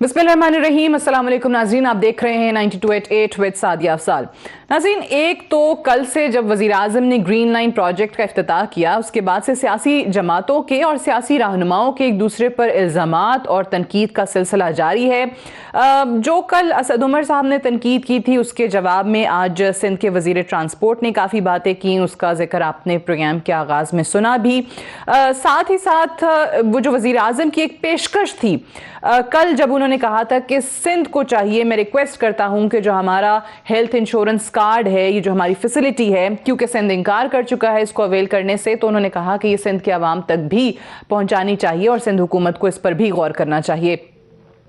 बिस्मिल्लाहिर्रहमानिर्रहीम। अस्सलाम वालेकुम नाज़रीन, आप देख रहे हैं 92.8 विद सादिया अफसाल। नाज़रीन, एक तो कल से जब वज़ीर आज़म ने ग्रीन लाइन प्रोजेक्ट का इफ्तिताह किया, उसके बाद से सियासी जमातों के और सियासी रहनुमाओं के एक दूसरे पर इल्ज़ामात और तनकीद का सिलसिला जारी है। जो कल असद उमर साहब ने तनकीद की थी, उसके जवाब में आज सिंध के वज़ीर ट्रांसपोर्ट ने काफ़ी बातें की, उसका जिक्र आपने प्रोग्राम के आगाज़ में सुना भी। साथ ही साथ वो जो वज़ीर आज़म की एक पेशकश थी कल, जब उन्होंने कहा था कि सिंध को चाहिए, मैं रिक्वेस्ट करता हूं कि जो हमारा हेल्थ इंश्योरेंस कार्ड है, ये जो हमारी फैसिलिटी है, क्योंकि सिंध इनकार कर चुका है इसको अवेल करने से, तो उन्होंने कहा कि ये सिंध के अवाम तक भी पहुंचानी चाहिए और सिंध हुकूमत को इस पर भी गौर करना चाहिए।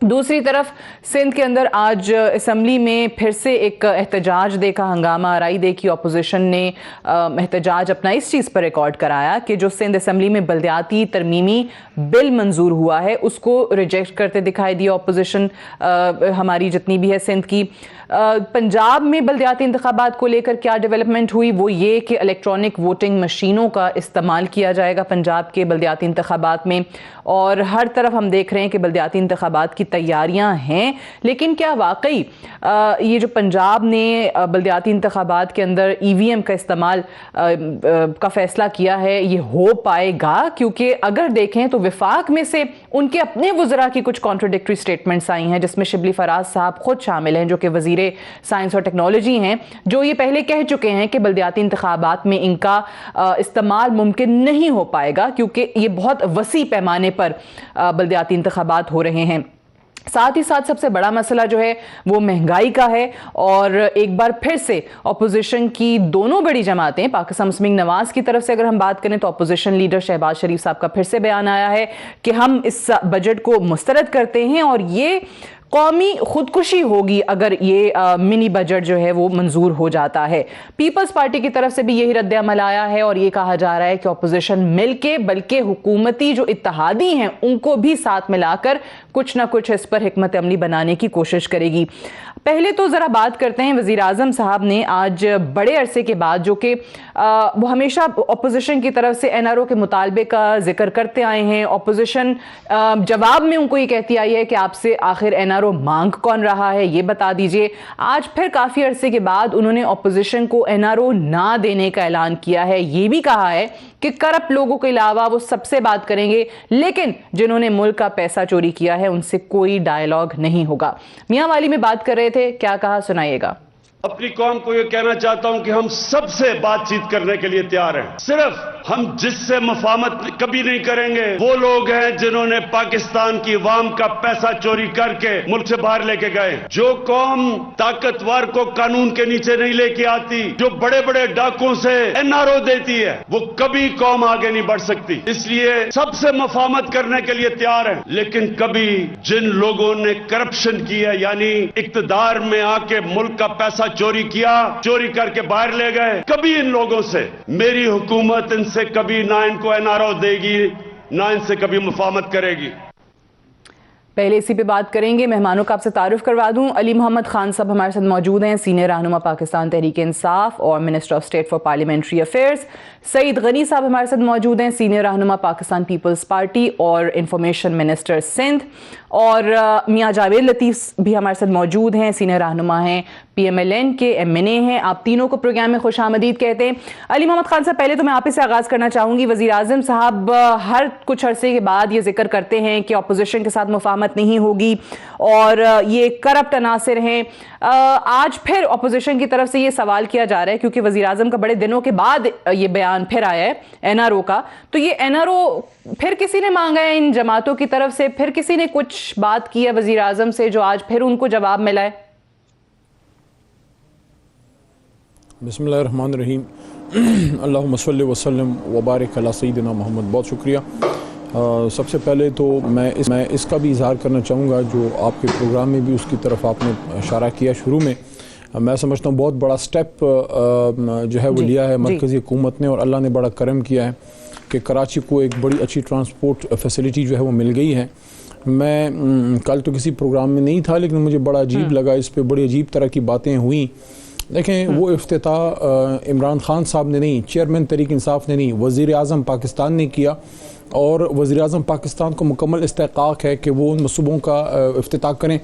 दूसरी तरफ सिंध के अंदर आज असम्बली में फिर से एक एहतजाज देखा, हंगामा आराई देखी। अपोजिशन ने एहतजाज अपना इस चीज़ पर रिकॉर्ड कराया कि जो सिंध असम्बली में बल्दियाती तरमीमी बिल मंजूर हुआ है उसको रिजेक्ट करते दिखाई दिया अपोजिशन, हमारी जितनी भी है सिंध की। पंजाब में बल्दियाती इंतखाबात को लेकर क्या डेवलपमेंट हुई, वो ये कि इलेक्ट्रॉनिक वोटिंग मशीनों का इस्तेमाल किया जाएगा पंजाब के बल्दियाती इंतखाबात में, और हर तरफ हम देख रहे हैं कि बल्दियाती इंतखाबात की तैयारियां हैं। लेकिन क्या वाकई ये जो पंजाब ने बल्दियाती इंतखाबात के अंदर EVM का इस्तेमाल का फैसला किया है, ये हो पाएगा? क्योंकि अगर देखें तो विफाक में से उनके अपने वज़रा की कुछ कॉन्ट्रोडिक्टरी स्टेटमेंट्स आई हैं, जिसमें शिबली फराज साहब खुद शामिल हैं, जो कि वज़ीर साइंस और टेक्नोलॉजी हैं, जो ये पहले कह चुके हैं कि बल्दियाती इंतखाबात में इनका इस्तेमाल मुमकिन नहीं हो पाएगा, क्योंकि ये बहुत वसी पैमाने पर बल्दियाती इंतखाबात हो रहे हैं। साथ ही साथ सबसे बड़ा मसला जो है वो महंगाई का है, और एक बार फिर से अपोजिशन की दोनों बड़ी जमातें, पाकिस्तान मुस्लिम नवाज की तरफ से अगर हम बात करें तो अपोजिशन लीडर शहबाज शरीफ साहब का फिर से बयान आया है कि हम इस बजट को मुस्तरद करते हैं और ये कौमी खुदकुशी होगी अगर ये मिनी बजट जो है वो मंजूर हो जाता है। पीपल्स पार्टी की तरफ से भी यही रद्द अमल आया है और ये कहा जा रहा है कि अपोजिशन मिलके, बल्कि हुकूमती जो इत्तेहादी हैं उनको भी साथ मिलाकर कुछ ना कुछ इस पर हिकमत अमली बनाने की कोशिश करेगी। पहले तो ज़रा बात करते हैं, वज़ीर आज़म साहब ने आज बड़े अरसे के बाद, जो कि वो हमेशा अपोजिशन की तरफ से NRO के मुतालबे का जिक्र करते आए हैं, अपोजिशन जवाब में उनको ये कहती आई है कि आपसे आखिर NRO मांग कौन रहा है, ये बता दीजिए। आज फिर काफ़ी अरसे के बाद उन्होंने अपोजिशन को NRO ना देने का ऐलान किया है। ये भी कहा है कि करप्ट लोगों के अलावा वो सबसे बात करेंगे, लेकिन जिन्होंने मुल्क का पैसा चोरी किया है उनसे कोई डायलॉग नहीं होगा। मियां वाली में बात कर रहे थे, क्या कहा सुनाइएगा। अपनी कौम को यह कहना चाहता हूं कि हम सबसे बातचीत करने के लिए तैयार हैं। सिर्फ हम जिससे मुफाहमत कभी नहीं करेंगे वो लोग हैं जिन्होंने पाकिस्तान की अवाम का पैसा चोरी करके मुल्क से बाहर लेके गए। जो कौम ताकतवर को कानून के नीचे नहीं लेके आती, जो बड़े बड़े डाकुओं से NRO देती है, वो कभी कौम आगे नहीं बढ़ सकती। इसलिए सबसे मुफाहमत करने के लिए तैयार है, लेकिन कभी जिन लोगों ने करप्शन की है, यानी इक्तदार में आके मुल्क का पैसा चोरी किया, चोरी करके बाहर ले गए, कभी इन लोगों से मेरी हुकूमत इनसे कभी ना इनको NRO देगी, ना इनसे कभी मुफाहमत करेगी। पहले इसी पे बात करेंगे। मेहमानों का आपसे तारुफ करवा दूं, अली मोहम्मद खान साहब हमारे साथ मौजूद हैं, सीनियर रहनुमा पाकिस्तान तहरीक इंसाफ और minister of state for parliamentary affairs. Saeed Ghani साहब हमारे साथ मौजूद हैं, सीनियर रहनुमा पाकिस्तान पीपल्स पार्टी और इंफॉर्मेशन मिनिस्टर सिंध। और मियाँ जावेद लतीफ़ भी हमारे साथ मौजूद हैं, सीनियर रहनुमा हैं, PMLN के MNA हैं। आप तीनों को प्रोग्राम में खुशामदीद कहते हैं। अली मोहम्मद खान साहब, पहले तो मैं आप ही से आगाज़ करना चाहूँगी। वज़ीर आज़म साहब हर कुछ अरसे के बाद ये जिक्र करते हैं कि अपोजिशन के साथ मुफाहमत नहीं होगी और ये करप्ट अनासिर हैं। आज फिर अपोजिशन की तरफ से ये सवाल किया जा रहा है, क्योंकि वज़ीर आज़म का बड़े दिनों के बाद ये बयान फिर आया है NRO का, तो ये NRO फिर किसी ने मांगा है इन जमातों की तरफ से, फिर किसी ने कुछ बात की है वज़ीर आज़म से जो आज फिर उनको जवाब मिला है? बिस्मिल्लाहिर्रहमानिर्रहीम, अल्लाहुम्मा सल्लि व सल्लिम व बारिक अला सय्यिदिना मोहम्मद। बहुत शुक्रिया। सबसे पहले तो मैं इसका भी इजहार करना चाहूँगा, जो आपके प्रोग्राम में भी उसकी तरफ आपने इशारा किया शुरू में। मैं समझता हूँ बहुत बड़ा स्टेप जो है वो लिया है मरकज़ी हुकूमत ने, और अल्लाह ने बड़ा करम किया है कि कराची को एक बड़ी अच्छी ट्रांसपोर्ट फैसिलिटी जो है वो मिल गई है। मैं कल तो किसी प्रोग्राम में नहीं था, लेकिन मुझे बड़ा अजीब लगा, इस पर बड़ी अजीब तरह की बातें हुई। देखें, वो इफ्तिताह इमरान खान साहब ने नहीं, चेयरमैन तहरीक इंसाफ ने नहीं, वज़ीर आज़म पाकिस्तान ने किया, और वज़ीर-ए-आज़म पाकिस्तान को मुकम्मल इस्तेहक़ाक़ है कि वो उन मनसूबों का इफ्तिताह करें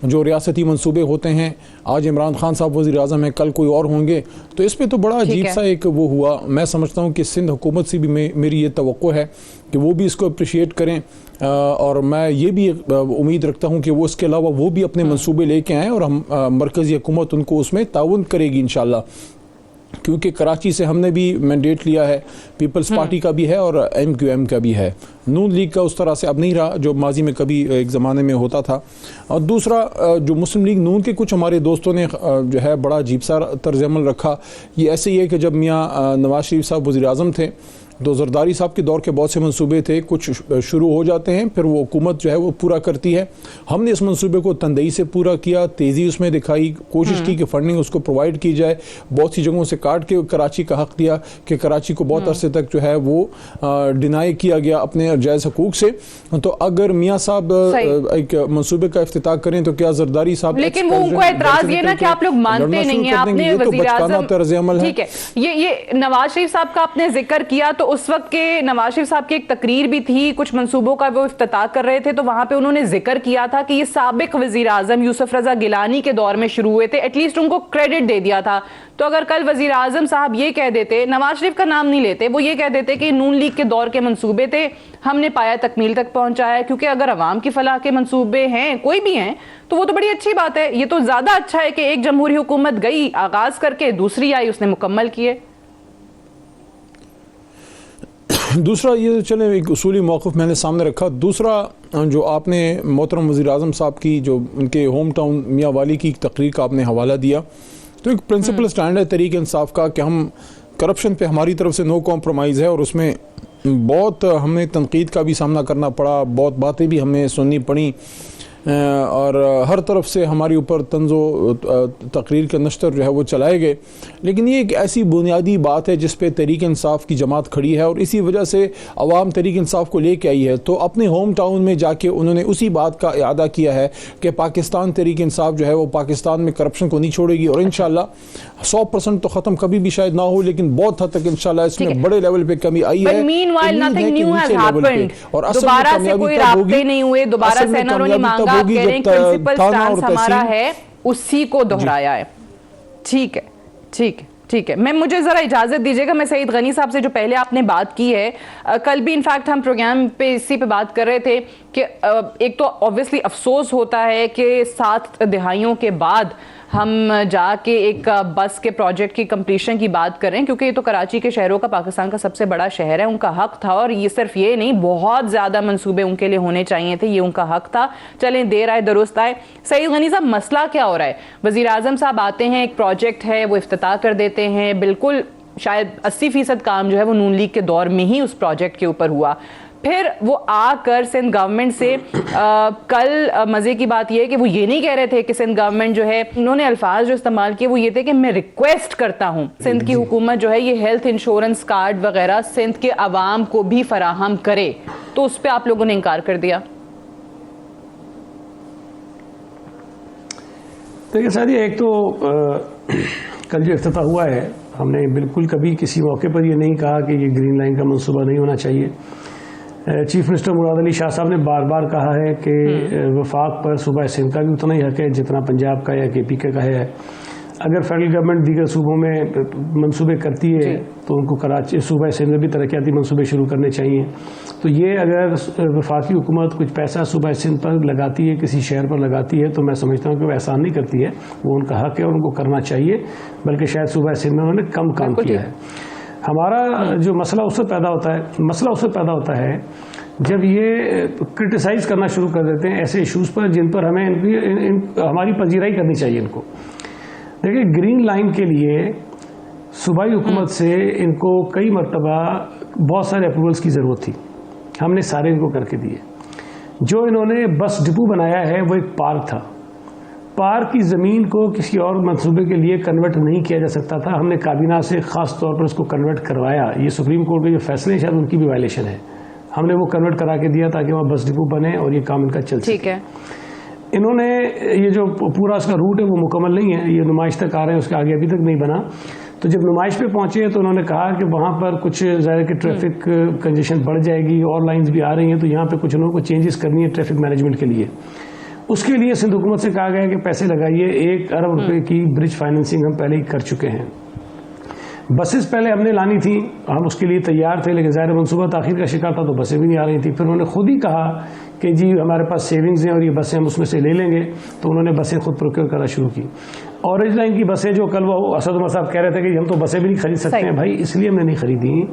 जो रियासती मनसूबे होते हैं। आज इमरान खान साहब वज़ीर-ए-आज़म हैं, कल कोई और होंगे, तो इस पर तो बड़ा अजीब सा एक वो हुआ। मैं समझता हूँ कि सिंध हुकूमत से भी मेरी ये तवक्को है कि वो भी इसको अप्रिशिएट करें, और मैं ये भी उम्मीद रखता हूँ कि वो इसके अलावा वो भी अपने मनसूबे लेके आएँ और हम मरकज़ी हुकूमत उनको उसमें ताउन करेगी इंशाअल्लाह। क्योंकि कराची से हमने भी मैंडेट लिया है, पीपल्स पार्टी का भी है और MQM का भी है। नून लीग का उस तरह से अब नहीं रहा जो माजी में कभी एक ज़माने में होता था। और दूसरा, जो मुस्लिम लीग नून के कुछ हमारे दोस्तों ने जो है बड़ा अजीब सा तर्ज अमल रखा। ये ऐसे ही है कि जब मियाँ नवाज शरीफ साहब वज़ीर-ए-आज़म थे तो ज़रदारी साहब के दौर के बहुत से मंसूबे थे, कुछ शुरू हो जाते हैं, फिर वो हुकूमत जो है वो पूरा करती है। हमने इस मंसूबे को तंदई से पूरा किया, तेज़ी उसमें दिखाई, कोशिश की कि फंडिंग उसको प्रोवाइड की जाए। बहुत सी जगहों से काट के कराची का हक़ दिया कि कराची को बहुत अरसे तक जो है वो डिनाई किया गया अपने जायज़ हकूक़ से। तो अगर मियाँ साहब एक मंसूबे का इफ्तिताह करें तो क्या ज़रदारी साहब, लेकिन वो उनको एतराज़ ये ना कि आप लोग मानते नहीं हैं, आपने वज़ीर-ए-आज़म तर्ज अमल है। ठीक है, ये नवाज शरीफ साहब का आपने जिक्र किया, तो उस वक्त के नवाज शरीफ साहब की एक तकरीर भी थी, कुछ मंसूबों का वो इफ्तिताह कर रहे थे, तो वहां पे उन्होंने जिक्र किया था कि ये साबिक वजीर आजम यूसुफ रजा गिलानी के दौर में शुरू हुए थे, एटलीस्ट उनको क्रेडिट दे दिया था। तो अगर कल वजीर आजम साहब ये कह देते, नवाज शरीफ का नाम नहीं लेते, वो ये कह देते कि नून लीग के दौर के मंसूबे थे, हमने पाया तकमील तक पहुंचाया, क्योंकि अगर अवाम की फलाह के मंसूबे हैं, कोई भी हैं, तो वो तो बड़ी अच्छी बात है। ये तो ज्यादा अच्छा है कि एक जमहूरी हुकूमत गई आगाज करके, दूसरी आई उसने मुकम्मल किए। दूसरा ये चले एक उसूली मौक़िफ़ मैंने सामने रखा। दूसरा जो आपने मोहतरम वज़ीर-ए-आज़म साहब की जो उनके होम टाउन मियाँ वाली की तकरीर का आपने हवाला दिया, तो एक प्रिंसिपल स्टैंड है तहरीक इंसाफ का कि हम करप्शन पे हमारी तरफ से नो कॉम्प्रोमाइज़ है, और उसमें बहुत हमें तनकीद का भी सामना करना पड़ा, बहुत बातें भी हमें सुननी पड़ी, और हर तरफ से हमारे ऊपर तंज़ो तकरीर के नश्तर जो है वो चलाए गए। लेकिन ये एक ऐसी बुनियादी बात है जिस पे तहरीक इंसाफ की जमात खड़ी है, और इसी वजह से अवाम तहरीक इंसाफ को लेके आई है। तो अपने होम टाउन में जाके उन्होंने उसी बात का इआदा किया है कि पाकिस्तान तहरीक इंसाफ जो है वो पाकिस्तान में करप्शन को नहीं छोड़ेगी, और इंशाल्लाह 100% तो ख़त्म कभी भी शायद ना हो, लेकिन बहुत हद तक इंशाल्लाह इसमें बड़े लेवल पे कमी आई है। और दोबारा से कोई राब्ते नहीं हुए, दोबारा से उन्होंने मांगा करें, प्रिंसिपल स्टैंड हमारा है, उसी को दोहराया है। ठीक है, ठीक है, ठीक है। मुझे जरा इजाजत दीजिएगा, मैं सईद गनी साहब से जो पहले आपने बात की है, कल भी इनफैक्ट हम प्रोग्राम पे इसी पे बात कर रहे थे कि एक तो ऑब्वियसली अफसोस होता है कि 7 दहाइयों के बाद हम जाके एक बस के प्रोजेक्ट की कंप्लीशन की बात कर रहे हैं, क्योंकि ये तो कराची के शहरों का पाकिस्तान का सबसे बड़ा शहर है, उनका हक था। और ये सिर्फ ये नहीं, बहुत ज़्यादा मंसूबे उनके लिए होने चाहिए थे, ये उनका हक था। चलें, देर आए दुरुस्त आए। सईद गनी साहब, मसला क्या हो रहा है? वज़ीर आज़म साहब आते हैं, एक प्रोजेक्ट है वो इफ्तिताह कर देते हैं, बिल्कुल शायद 80% काम जो है वो नून लीग के दौर में ही उस प्रोजेक्ट के ऊपर हुआ। फिर वो आकर सिंध गवर्नमेंट से कल मज़े की बात यह है कि वो ये नहीं कह रहे थे कि सिंध गवर्नमेंट जो है, उन्होंने अल्फाज जो इस्तेमाल किए वो ये थे कि मैं रिक्वेस्ट करता हूँ सिंध की हुकूमत जो है ये हेल्थ इंश्योरेंस कार्ड वगैरह सिंध के अवाम को भी फराहम करे। तो उस पर आप लोगों ने इनकार कर दिया। देखिए सादी, एक तो कल जो इफ्तिताह हुआ है, हमने बिल्कुल कभी किसी मौके पर ये नहीं कहा कि ये ग्रीन लाइन का मंसूबा नहीं होना चाहिए। चीफ मिनिस्टर मुराद अली शाह साहब ने बार बार कहा है कि वफाक पर सूबा सिंध का भी उतना ही हक है जितना पंजाब का या KP का है। अगर फेडरल गवर्नमेंट दीगर सूबों में मंसूबे करती है तो उनको कराची सूबा सिंध में भी तरक्याती मंसूबे शुरू करने चाहिए। तो ये अगर वफाकी हुकूमत कुछ पैसा सूबा सिंध पर लगाती है, किसी शहर पर लगाती है, तो मैं समझता हूँ कि वो एहसान नहीं करती है, वो उनका हक है और उनको करना चाहिए, बल्कि शायद सूबा सिंध में उन्होंने कम काम किया है। हमारा जो मसला उससे पैदा होता है जब ये क्रिटिसाइज करना शुरू कर देते हैं ऐसे इश्यूज़ पर जिन पर हमें हमारी पजीराई करनी चाहिए इनको। देखिए, ग्रीन लाइन के लिए सूबाई हुकूमत से इनको कई मरतबा बहुत सारे अप्रूवल्स की ज़रूरत थी, हमने सारे इनको करके दिए। जो इन्होंने बस डिपो बनाया है वो एक पार्क था, पार्क की ज़मीन को किसी और मंसूबे के लिए कन्वर्ट नहीं किया जा सकता था, हमने काबीना से ख़ास तौर पर उसको कन्वर्ट करवाया। ये सुप्रीम कोर्ट के जो फैसले हैं शायद उनकी भी वायलेशन है, हमने वो कन्वर्ट करा के दिया ताकि वहाँ बस डिपो बने और ये काम इनका चल सके। ठीक है, इन्होंने ये जो पूरा उसका रूट है वो मुकम्मल नहीं है, ये नुमाइश तक आ रहे हैं, उसके आगे अभी तक नहीं बना। तो जब नुमाइश पे पहुंचे तो उन्होंने कहा कि वहाँ पर कुछ ज़ाहिर कि ट्रैफिक कंजेशन बढ़ जाएगी और लाइन्स भी आ रही हैं, तो यहाँ पे कुछ उन्होंने को चेंजेस करनी है ट्रैफिक मैनेजमेंट के लिए। उसके लिए सिंध हुकूमत से कहा गया कि पैसे लगाइए, 1 अरब रुपए की ब्रिज फाइनेंसिंग हम पहले ही कर चुके हैं। बसेस पहले हमने लानी थी, हम उसके लिए तैयार थे, लेकिन ज़ाहिर मनसूबा ताख़ीर का शिकार था तो बसें भी नहीं आ रही थी। फिर उन्होंने खुद ही कहा कि जी हमारे पास सेविंग्स हैं और ये बसें हम उसमें से ले लेंगे, तो उन्होंने बसें खुद प्रोक्योर करना शुरू की। ऑरेंज लाइन की बसें जो कल वो असद उमर साहब कह रहे थे कि हम तो बसें भी नहीं खरीद सकते हैं, भाई इसलिए हमने नहीं खरीदी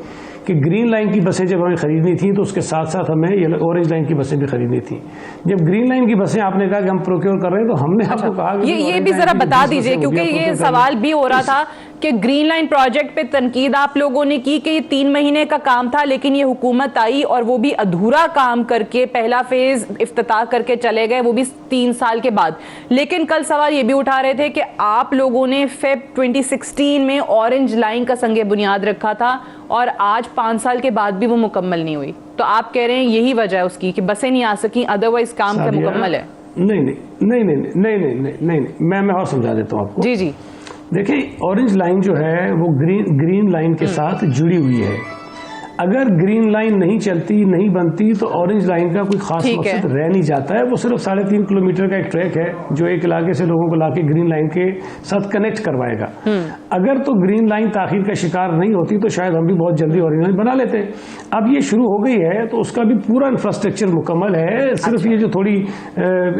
कि ग्रीन लाइन की बसें जब हमें खरीदनी थी तो उसके साथ साथ हमें ये ऑरेंज लाइन की बसें भी खरीदनी थी। जब ग्रीन लाइन की बसें आपने कहा कि हम प्रोक्योर कर रहे हैं, तो हमने आपको कहा ये भी जरा बता दीजिए, क्योंकि ये सवाल भी हो रहा था कि ग्रीन लाइन प्रोजेक्ट पे तनकीद आप लोगों ने की कि ये 3 महीने का काम था, लेकिन ये हुकूमत आई और वो भी अधूरा काम करके पहला फेज इफ्तिताह करके चले गए, वो भी 3 साल के बाद। लेकिन कल सवाल ये भी उठा रहे थे कि आप लोगों ने फेब 2016 में ऑरेंज लाइन का संगे बुनियाद रखा था और आज 5 साल के बाद भी वो मुकम्मल नहीं हुई, तो आप कह रहे हैं यही वजह है उसकी कि बसें नहीं आ सकी, अदरवाइज काम क्या मुकम्मल है? नहीं, मैं और समझा देता हूँ आपको। जी देखिए, ऑरेंज लाइन जो है वो ग्रीन लाइन के साथ जुड़ी हुई है। अगर ग्रीन लाइन नहीं चलती, नहीं बनती, तो ऑरेंज लाइन का कोई खास मकसद रह नहीं जाता है। वो सिर्फ 3.5 किलोमीटर का एक ट्रैक है जो एक इलाके से लोगों को लाके ग्रीन लाइन के साथ कनेक्ट करवाएगा। अगर तो ग्रीन लाइन ताखीर का शिकार नहीं होती तो शायद हम भी बहुत जल्दी ऑरेंज लाइन बना लेते। अब ये शुरू हो गई है तो उसका भी पूरा इंफ्रास्ट्रक्चर मुकम्मल है। सिर्फ ये जो थोड़ी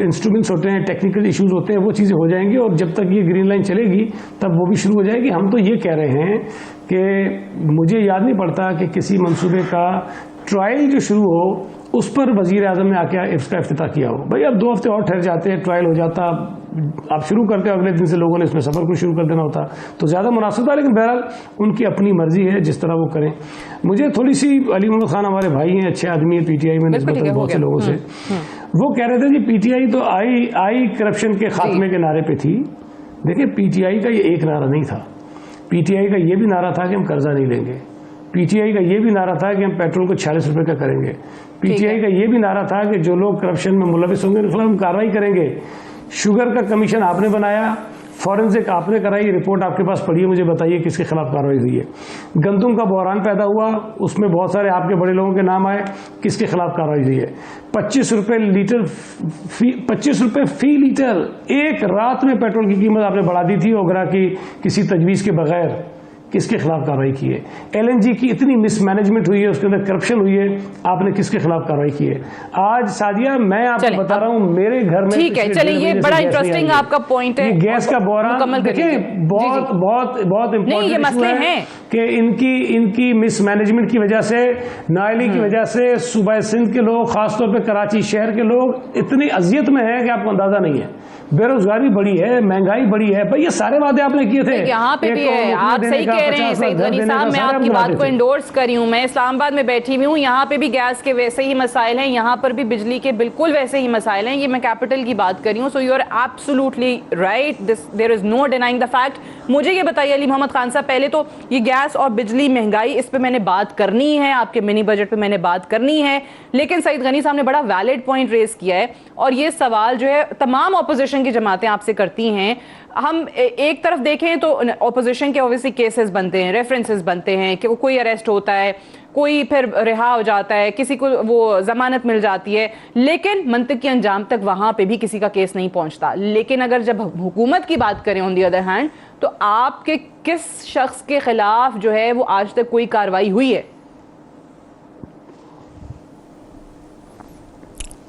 इंस्ट्रूमेंट्स होते हैं, टेक्निकल इशूज होते हैं, वो चीज़ें हो जाएंगी और जब तक ये ग्रीन लाइन चलेगी तब वो भी शुरू हो जाएगी। हम तो ये कह रहे हैं कि मुझे याद नहीं पड़ता कि किसी मंसूबे का ट्रायल जो शुरू हो उस पर वजीर आजम ने आके इसका इफ्तिताह किया हो। भाई अब 2 हफ्ते और ठहर जाते हैं, ट्रायल हो जाता, आप शुरू करते हो, अगले दिन से लोगों ने इसमें सफर को शुरू कर देना होता तो ज़्यादा मुनासिब था। लेकिन बहरहाल उनकी अपनी मर्जी है, जिस तरह वो करें। मुझे थोड़ी सी अली मोहम्मद खान हमारे भाई हैं, अच्छे आदमी है पीटीआई में निस्बतन बहुत से लोगों से, वो कह रहे थे जी पीटीआई तो आई करप्शन के खात्मे के नारे पे थी। देखिए, पीटीआई का ये एक नारा नहीं था। पीटीआई का ये भी नारा था कि हम कर्जा नहीं लेंगे। पीटीआई का ये भी नारा था कि हम पेट्रोल को 46 रुपए का करेंगे। पीटीआई का ये भी नारा था कि जो लोग करप्शन में मुलविस होंगे उनके खिलाफ हम कार्रवाई करेंगे। शुगर का कमीशन आपने बनाया, फॉरेंसिक आपने कराई, रिपोर्ट आपके पास पड़ी है, मुझे बताइए किसके खिलाफ कार्रवाई हुई है। गंदम का बहरान पैदा हुआ, उसमें बहुत सारे आपके बड़े लोगों के नाम आए, किसके खिलाफ कार्रवाई हुई है। 25 रुपए फी लीटर एक रात में पेट्रोल की कीमत आपने बढ़ा दी थी ओगरा की किसी तजवीज़ के बगैर, किसके खिलाफ कार्रवाई की है। एलएनजी की इतनी मिसमैनेजमेंट हुई है, उसके अंदर करप्शन हुई है, आपने किसके खिलाफ कार्रवाई की है। आज सादिया मैं आपको बता रहा हूँ, मेरे घर में ठीक है, चलिए ये बड़ा इंटरेस्टिंग आपका पॉइंट है, गैस का बहरान देखिए, बहुत इंपॉर्टेंट मसले हैं कि इनकी मिसमैनेजमेंट की वजह से, नाअहली की वजह से सूबा सिंध के लोग, खासतौर पर कराची शहर के लोग इतनी अजियत में है कि आपको अंदाजा नहीं है। बेरोजगारी बढ़ी है, महंगाई बढ़ी है। भाई ये सारे वादे आपने किए थे, यहाँ पे भी है, आप सही कह रहे हैं सईद गनी साहब, मैं आपकी बात को एंडोर्स कर रही हूँ। मैं इस्लामाबाद में बैठी हुई हूँ, यहाँ पे भी गैस के वैसे ही मसाइल हैं, यहाँ पर भी बिजली के बिल्कुल वैसे ही मसाइल हैं। ये मैं कैपिटल की बात कर रही हूँ। So you are absolutely right, there is no denying the fact. मुझे ये बताइए अली मोहम्मद खान साहब, पहले तो ये गैस और बिजली महंगाई, इस पर मैंने बात करनी है, आपके मिनी बजट पे मैंने बात करनी है, लेकिन सईद गनी साहब ने बड़ा वैलिड पॉइंट रेज किया है और ये सवाल जो है तमाम ऑपोजिशन की जमातें आपसे करती हैं। हम एक तरफ देखें तो ऑपोजिशन के ऑब्वियसली केसेस बनते हैं, रेफरेंसेस बनते हैं कि कोई अरेस्ट होता है, कोई फिर रिहा हो जाता है, किसी को वो जमानत मिल जाती है, लेकिन मंतकी अंजाम तक वहां पे भी किसी का केस नहीं पहुंचता। लेकिन अगर जब हुकूमत की बात करें ऑन दी अदर हैंड, तो आपके किस शख्स के खिलाफ जो है वो आज तक कोई कार्रवाई हुई है?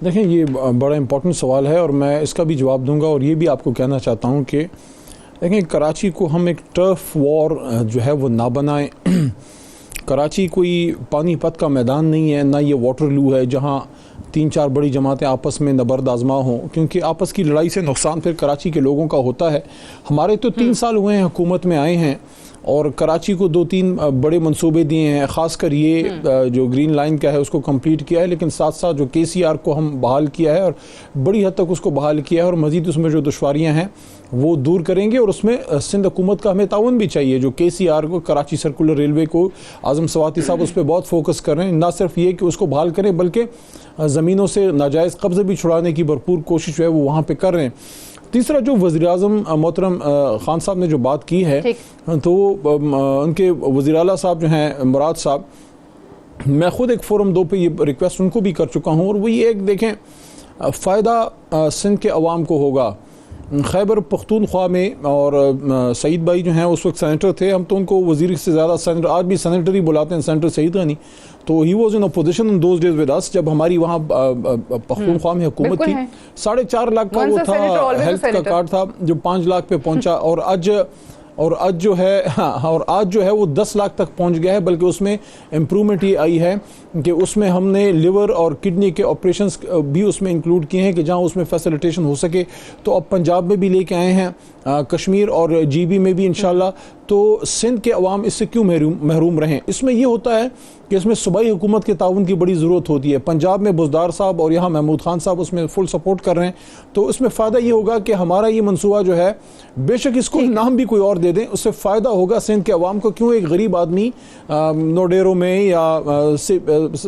देखें, ये बड़ा इंपॉर्टेंट सवाल है और मैं इसका भी जवाब दूंगा और ये भी आपको कहना चाहता हूँ कि देखें, कराची को हम एक टर्फ वॉर जो है वो ना बनाएं। कराची कोई पानीपत का मैदान नहीं है, ना ये वाटरलू है जहाँ 3-4 बड़ी जमातें आपस में नबर्द आजमा हों, क्योंकि आपस की लड़ाई से नुकसान फिर कराची के लोगों का होता है। हमारे तो 3 साल हुए हैं हुकूमत में आए हैं और कराची को 2-3 बड़े मंसूबे दिए हैं, ख़ासकर ये जो ग्रीन लाइन का है उसको कंप्लीट किया है, लेकिन साथ साथ जो KCR को हम बहाल किया है और बड़ी हद तक उसको बहाल किया है और मज़ीद उसमें जो दुश्वारियाँ हैं वो दूर करेंगे। और उसमें सिंध हुकूमत का हमें ताउन भी चाहिए। जो KCR को, कराची सर्कुलर रेलवे को, आज़म सवाती साहब उस पर बहुत फोकस कर रहे हैं। ना सिर्फ ये कि उसको बहाल करें बल्कि ज़मीनों से नाजायज़ कब्ज़े भी छुड़ाने की भरपूर कोशिश जो है वो वहाँ पर कर रहे हैं। तीसरा जो वज़ीर-ए-आज़म मोहतरम खान साहब ने जो बात की है, तो उनके वज़ीर आला साहब जो हैं मुराद साहब, मैं ख़ुद एक फोरम 2 पे ये रिक्वेस्ट उनको भी कर चुका हूँ, और वो ये एक देखें फ़ायदा सिंध के अवाम को होगा। खैबर पख्तूनख्वा में और सईद भाई जो हैं उस वक्त सेनेटर थे, हम तो उनको वज़ीर से ज़्यादा सेनेटर, आज भी सेनेटर ही बुलाते हैं, सेनेटर सईद गनी। तो he was in opposition in those days with us, जब हमारी वहाँ पख्तूनख्वा में हुकूमत थी। 4.5 लाख का वो था हेल्थ का कार्ड था जो 5 लाख पे पहुँचा, और आज जो है वो 10 लाख तक पहुंच गया है। बल्कि उसमें इम्प्रूवमेंट ये आई है कि उसमें हमने लिवर और किडनी के ऑपरेशंस भी उसमें इंक्लूड किए हैं कि जहां उसमें फैसिलिटेशन हो सके। तो अब पंजाब में भी लेके आए हैं, कश्मीर और जीबी में भी इंशाल्लाह। तो सिंध के अवाम इससे क्यों महरूम रहें? इसमें यह होता है कि इसमें सूबाई हुकूमत के ताउन की बड़ी ज़रूरत होती है। पंजाब में बुज़दार साहब और यहाँ महमूद खान साहब उसमें फुल सपोर्ट कर रहे हैं। तो इसमें फ़ायदा ये होगा कि हमारा ये मनसूबा जो है, बेशक इसको नाम भी कोई और दे दें, उससे फ़ायदा होगा सिंध के अवाम को। क्यों एक गरीब आदमी नोडेरो में या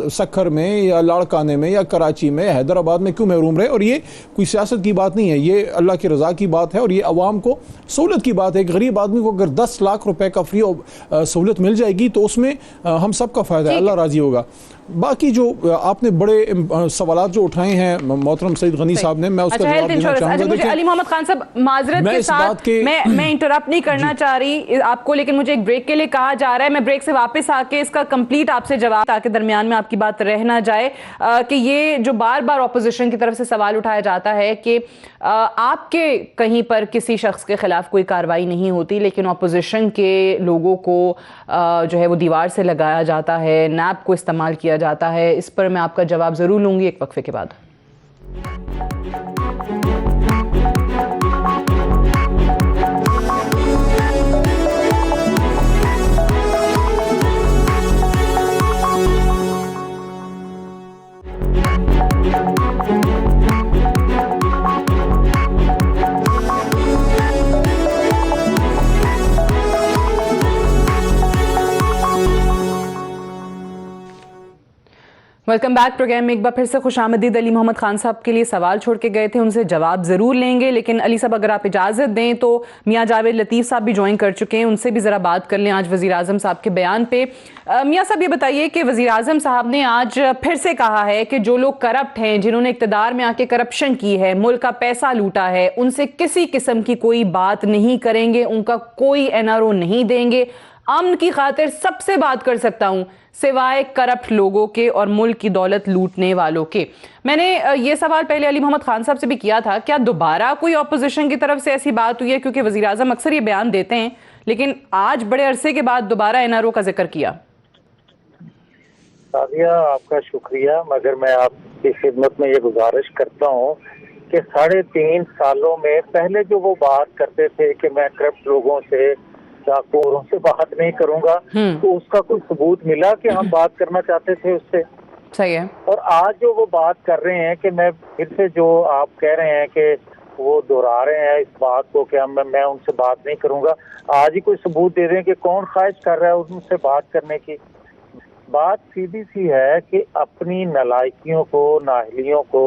सखर में या लाड़काने में या कराची में, हैदराबाद में क्यों महरूम रहे? और ये कोई सियासत की बात नहीं है, ये अल्लाह की रज़ा की बात है और ये अवाम को सहूलत की बात है। एक गरीब आदमी को अगर 10 लाख रुपए का फ्री सहूलत मिल जाएगी तो उसमें हम सबका फ़ायदा है, अल्लाह राज़ी होगा। बाकी जो आपने बड़े सवालात जो उठाए हैं मोहतरम सईद गनी साहब ने, मैं उसका जवाब देना चाहूंगा। मुझे अली मोहम्मद खान साहब माजरत के साथ मैं इंटरप्ट नहीं करना चाह रही आपको, लेकिन मुझे एक ब्रेक के लिए कहा जा रहा है। मैं ब्रेक से वापस आके इसका कंप्लीट आपसे जवाब, ताकि दरमियान में आपकी बात रह ना जाए, कि ये जो बार बार ऑपोजिशन की तरफ से सवाल उठाया जाता है कि आपके कहीं पर किसी शख्स के खिलाफ कोई कार्रवाई नहीं होती, लेकिन ऑपोजिशन के लोगों को जो है वो दीवार से लगाया जाता है, नैप को इस्तेमाल किया जाता है। इस पर मैं आपका जवाब जरूर लूंगी एक वक्फे के बाद। वेलकम बैक प्रोग्राम में एक बार फिर से खुशामदीद। अली मोहम्मद खान साहब के लिए सवाल छोड़ के गए थे, उनसे जवाब ज़रूर लेंगे, लेकिन अली साहब अगर आप इजाज़त दें तो मियाँ जावेद लतीफ़ साहब भी ज्वाइन कर चुके हैं, उनसे भी ज़रा बात कर लें आज वज़ीर आज़म साहब के बयान पे। मियाँ साहब ये बताइए कि वज़ीर आज़म साहब ने आज फिर से कहा है कि जो लोग करप्ट हैं, जिन्होंने इक़्तिदार में आके करप्शन की है, मुल्क का पैसा लूटा है, उनसे किसी किस्म की कोई बात नहीं करेंगे, उनका कोई NRO नहीं देंगे। अमन की खातिर सबसे बात कर सकता हूं सिवाय करप्ट लोगों के और मुल्क की दौलत लूटने वालों के। मैंने ये सवाल पहले अली मोहम्मद खान साहब से भी किया था, क्या दोबारा कोई ऑपोजिशन की तरफ से ऐसी बात हुई है? क्योंकि वज़ीर आज़म अक्सर ये बयान देते हैं, लेकिन आज बड़े अरसे के बाद दोबारा NRO का जिक्र किया। सादिया, आपका शुक्रिया, मगर मैं आपकी खिदमत में ये गुजारिश करता हूँ कि 3.5 सालों में पहले जो वो बात करते थे कि मैं करप्ट लोगों से, डाकुओं से बात नहीं करूंगा, तो उसका कोई सबूत मिला कि हम बात करना चाहते थे उससे? सही है। और आज जो वो बात कर रहे हैं कि मैं फिर से, जो आप कह रहे हैं कि वो दोहरा रहे हैं इस बात को कि मैं उनसे बात नहीं करूंगा, आज ही कोई सबूत दे रहे हैं कि कौन ख्वाहिश कर रहा है उनसे बात करने की। बात सीधी सी है कि अपनी नालायकियों को, नाहलियों को